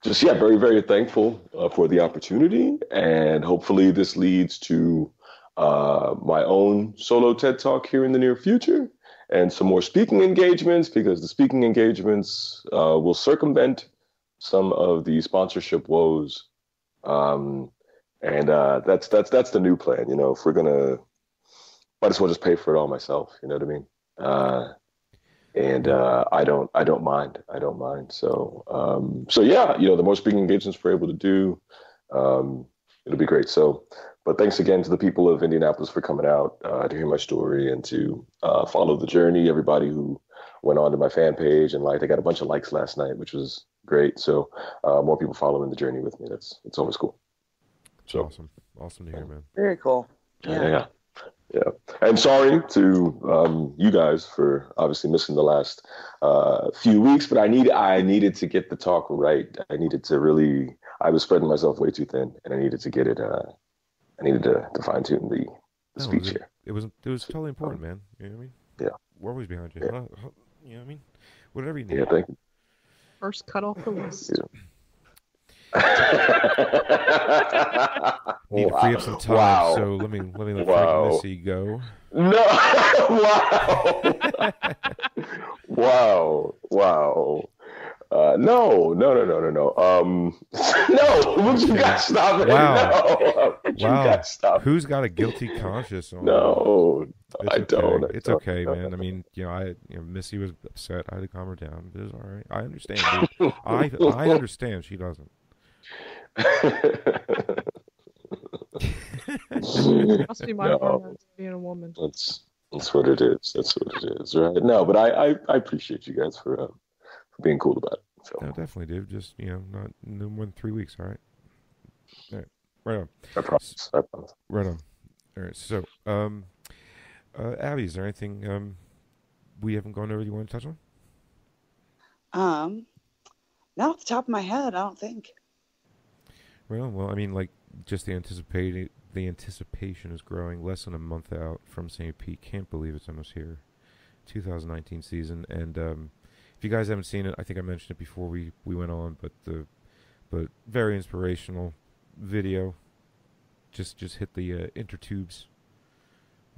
S4: very, very thankful for the opportunity. And hopefully this leads to my own solo TED Talk here in the near future, and some more speaking engagements, because the speaking engagements will circumvent some of the sponsorship woes. And that's the new plan. If we're gonna, might as well just pay for it all myself. You know what I mean? and I don't mind. So yeah, the more speaking engagements we're able to do, it'll be great. So, but thanks again to the people of Indianapolis for coming out to hear my story and to follow the journey. Everybody who went on to my fan page and I got a bunch of likes last night, which was great. So more people following the journey with me. It's always cool. So
S2: awesome to hear, man.
S5: Very cool.
S4: Yeah. And sorry to you guys for obviously missing the last few weeks, but I needed to get the talk right. I was spreading myself way too thin, and I needed to get it. I needed to fine tune the speech here.
S2: It was totally important, man. You know what I mean?
S4: Yeah.
S2: We're always behind you.
S4: Yeah.
S2: You know what I mean? Whatever you need.
S4: Yeah, thank you.
S3: First cut off the list.
S4: Yeah.
S2: Need to free up some time, so let me let Frank Missy go.
S4: No, wow. No. No, would you guys stop it?
S2: Wow.
S4: No, you guys stop.
S2: Who's got a guilty conscience on?
S4: No, I don't.
S2: It's okay, man. I mean, Missy was upset. I had to calm her down. But it's all right. I understand, dude. I understand. She doesn't.
S3: Must be my hormones being a woman.
S4: That's what it is. Right? No, but I appreciate you guys for being cool about it. So.
S2: No, definitely, dude. Just not no more than 3 weeks. All right. All right. Right on.
S4: I promise.
S2: Right on. All right. So, Abby, is there anything we haven't gone over you want to touch on?
S5: Not off the top of my head, I don't think.
S2: Well, I mean, like, just the anticipation is growing. Less than a month out from St. Pete. Can't believe it's almost here. 2019 season, and if you guys haven't seen it, I think I mentioned it before we went on, but very inspirational video. Just hit the intertubes.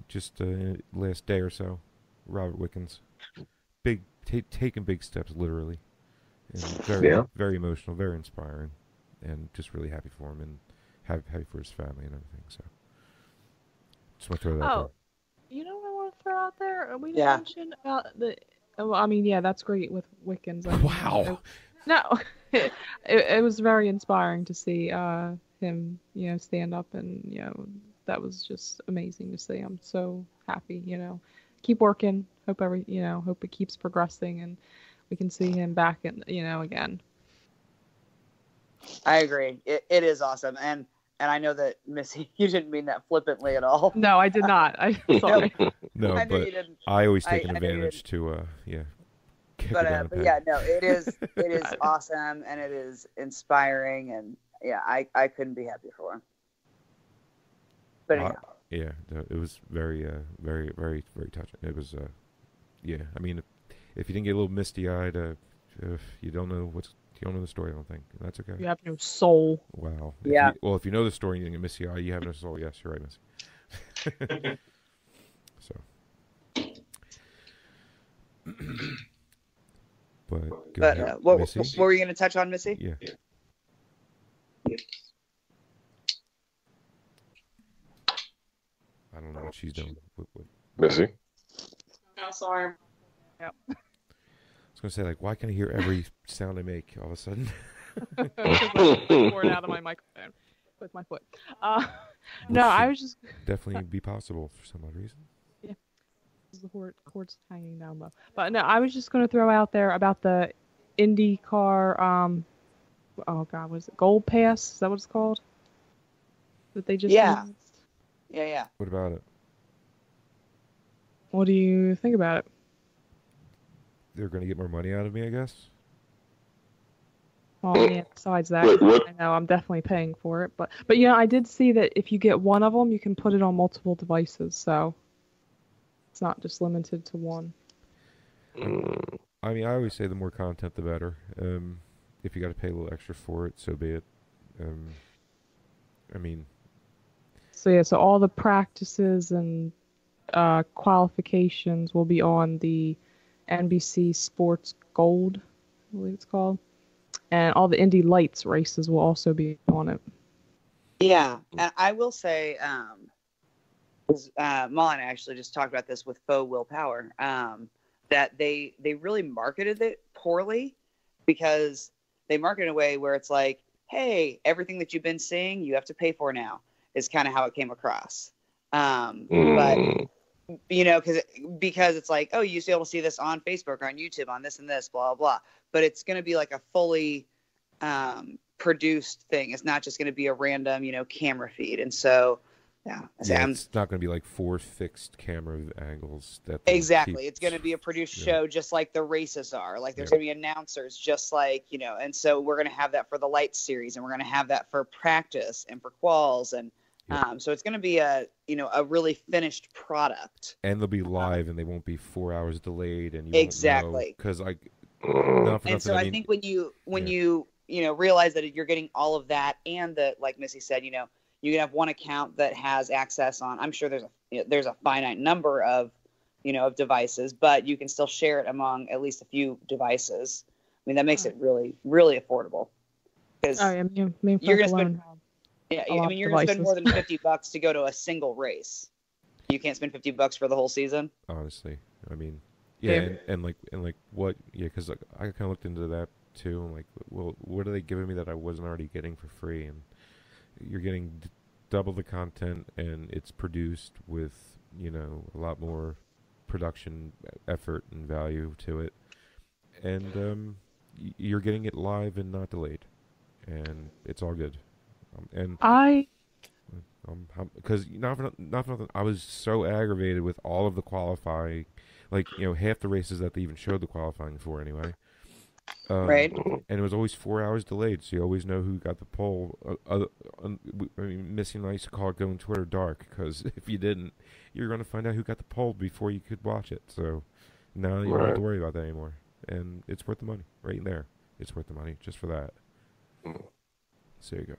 S2: Just last day or so. Robert Wickens, taking big steps, literally, and very emotional, very inspiring. And just really happy for him and happy for his family and everything. So just want to throw that out there.
S3: You know what I want to throw out there? We didn't mention about the. Well, I mean, yeah, that's great with Wickens. I mean,
S2: wow.
S3: It was very inspiring to see him, stand up, and that was just amazing to see. I'm so happy. Keep working. Hope hope it keeps progressing, and we can see him back again.
S5: I agree. It is awesome, and I know that Missy, you didn't mean that flippantly at all.
S3: No, I did not. I'm sorry.
S2: No,
S5: I
S2: but I always take an advantage to kick it down.
S5: But yeah, no, it is awesome, and it is inspiring, and yeah, I couldn't be happier for him. But anyhow.
S2: Yeah, it was very, very, very, very touching. It was, I mean, if you didn't get a little misty-eyed, you don't know the story, I don't think. That's okay.
S3: You have no soul.
S2: Wow.
S5: Yeah.
S2: If you know the story and you didn't get misty-eyed, you have no soul. Yes, you're right, Missy. So. But
S5: what were you going to touch on, Missy?
S2: Yeah. I don't know what she's doing.
S4: Missy?
S3: Oh, sorry. Yep.
S2: I was going to say, why can I hear every sound I make all of a sudden?
S3: Because I poured out of my microphone with my foot. No, I was just...
S2: Definitely be possible for some odd reason.
S3: Yeah. The cord's hanging down low. But no, I was just going to throw out there about the IndyCar, oh God, was it Gold Pass? Is that what it's called? That they just announced?
S5: Yeah.
S2: What about it?
S3: What do you think about it?
S2: They're going to get more money out of me, I guess.
S3: Well, yeah, besides that, I know I'm definitely paying for it. But I did see that if you get one of them, you can put it on multiple devices. So it's not just limited to one.
S2: I mean, I always say the more content, the better. If you got to pay a little extra for it, so be it. I mean...
S3: So all the practices and qualifications will be on the NBC Sports Gold, I believe it's called. And all the Indy Lights races will also be on it.
S5: Yeah, and I will say, Molly and I actually just talked about this with Faux Willpower, that they really marketed it poorly, because they market in a way where it's like, hey, everything that you've been seeing, you have to pay for now, is kind of how it came across. But because it's like, oh, you used to be able to see this on Facebook or on YouTube on this and this, blah, blah. But it's going to be like a fully produced thing. It's not just going to be a random, camera feed. And so,
S2: it's not going to be like 4 fixed camera angles.
S5: Exactly. It's going to be a produced show, just like the races are. Like there's going to be announcers, just like, and so we're going to have that for the light series, and we're going to have that for practice and for quals. And so it's going to be a really finished product. And
S2: they'll be live, and they won't be 4 hours delayed. And
S5: exactly.
S2: Because I
S5: think when you realize that you're getting all of that, and that, like Missy said, you can have one account that has access on, I'm sure there's a finite number of, of devices, but you can still share it among at least a few devices. I mean, that makes it really, really affordable. Because you're going to spend, you're going to spend more than $50 to go to a single race. You can't spend $50 for the whole season.
S2: Honestly, I mean, and what? Yeah, because I kind of looked into that too. I'm like, well, what are they giving me that I wasn't already getting for free? And you're getting double the content, and it's produced with a lot more production effort and value to it, and you're getting it live and not delayed, and it's all good. Because not for nothing, I was so aggravated with all of the qualifying, like half the races that they even showed the qualifying for anyway.
S5: Right.
S2: And it was always 4 hours delayed, so you always know who got the pole. Missy and I used to call it going Twitter dark, because if you didn't, you're going to find out who got the pole before you could watch it. So now you don't have to worry about that anymore. And it's worth the money. Right there. It's worth the money just for that. So there you go.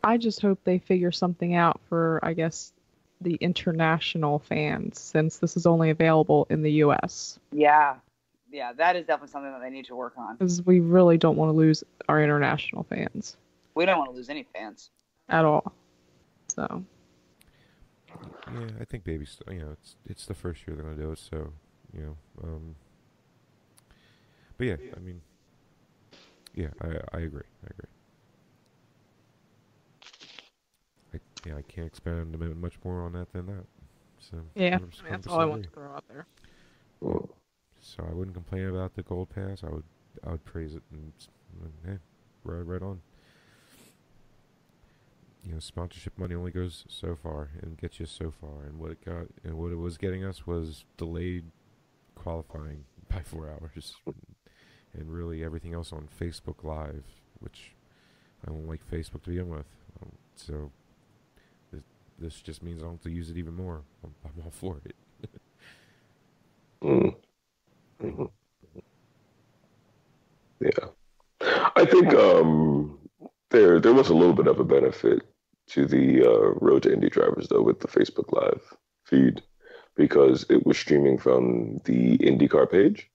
S3: I just hope they figure something out for, I guess, the international fans, since this is only available in the U.S.
S5: Yeah, that is definitely something that they need to work on.
S3: Because we really don't want to lose our international fans.
S5: We don't want to lose any fans.
S3: At all. So.
S2: Yeah, I think it's the first year they're going to do it, so, but yeah, I mean, I agree. I can't expand much more on that than that. So
S3: yeah, that's all I want to throw out there.
S2: So I wouldn't complain about the gold pass. I would praise it, and hey, right on. Sponsorship money only goes so far and gets you so far, and what it was getting us was delayed qualifying by 4 hours, and really everything else on Facebook Live, which I don't like Facebook to begin with. So this just means I don't have to use it even more. I'm all for it.
S4: Yeah, I think there was a little bit of a benefit to the Road to Indy drivers though with the Facebook Live feed, because it was streaming from the IndyCar page,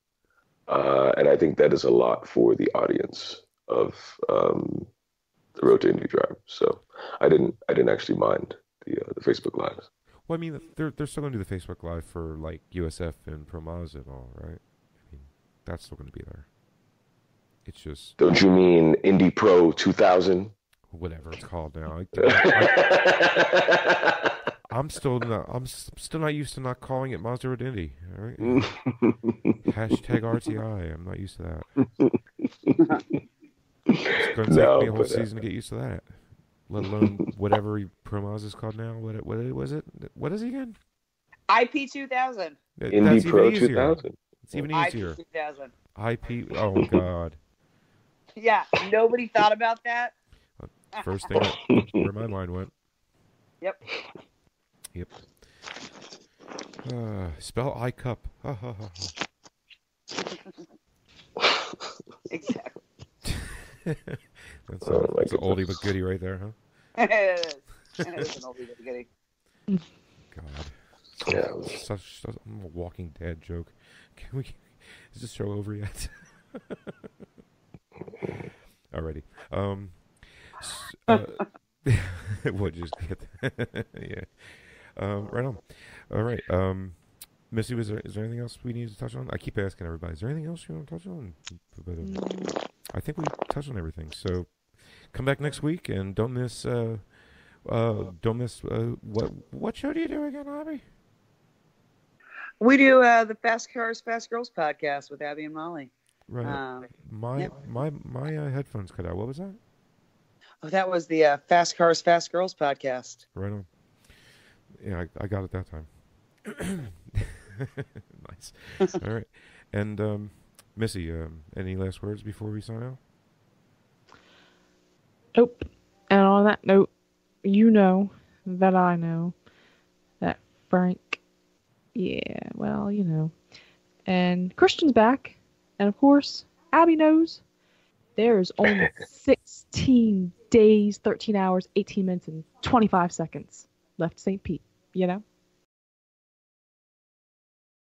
S4: and I think that is a lot for the audience of the Road to Indy drivers. So I didn't actually mind the Facebook Lives.
S2: Well, I mean, they're still going to do the Facebook Live for like USF and Pro Mazda and all, right? I mean, that's still going to be there. It's just.
S4: Don't you mean Indy Pro 2000?
S2: Whatever it's called now. I'm still not used to not calling it Mazda Road Indy. All right. Hashtag RTI. I'm not used to that. It's going to take me a whole season to get used to that. Let alone whatever Pro Mazda is called now. What was it? What is it again?
S5: IP 2000.
S4: Indy Pro 2000.
S2: It's even easier.
S5: IP 2000.
S2: IP. Oh God.
S5: Yeah, nobody thought about that.
S2: First thing where my mind went.
S5: Yep.
S2: Spell iCup.
S5: Exactly.
S2: That's an oldie but goodie right there, huh?
S5: It is. It is an oldie but goodie.
S2: God.
S4: Yeah.
S2: Such a Walking Dead joke. Is this show over yet? Alrighty. We'll just get yeah. Right on. All right. Missy, is there anything else we need to touch on? I keep asking everybody, is there anything else you want to touch on? But, I think we touched on everything. So come back next week and don't miss. What show do you do again, Abby?
S5: We do the Fast Cars, Fast Girls podcast with Abby and Molly.
S2: Right. My headphones cut out. What was that?
S5: Oh, that was the Fast Cars, Fast Girls podcast.
S2: Right on. Yeah, I got it that time. Nice. All right. And Missy, any last words before we sign out?
S3: Nope. And on that note, you know that I know that Frank, yeah, well, you know. And Christian's back. And of course, Abby knows there's only 16 days, 13 hours, 18 minutes, and 25 seconds left St. Pete, you know?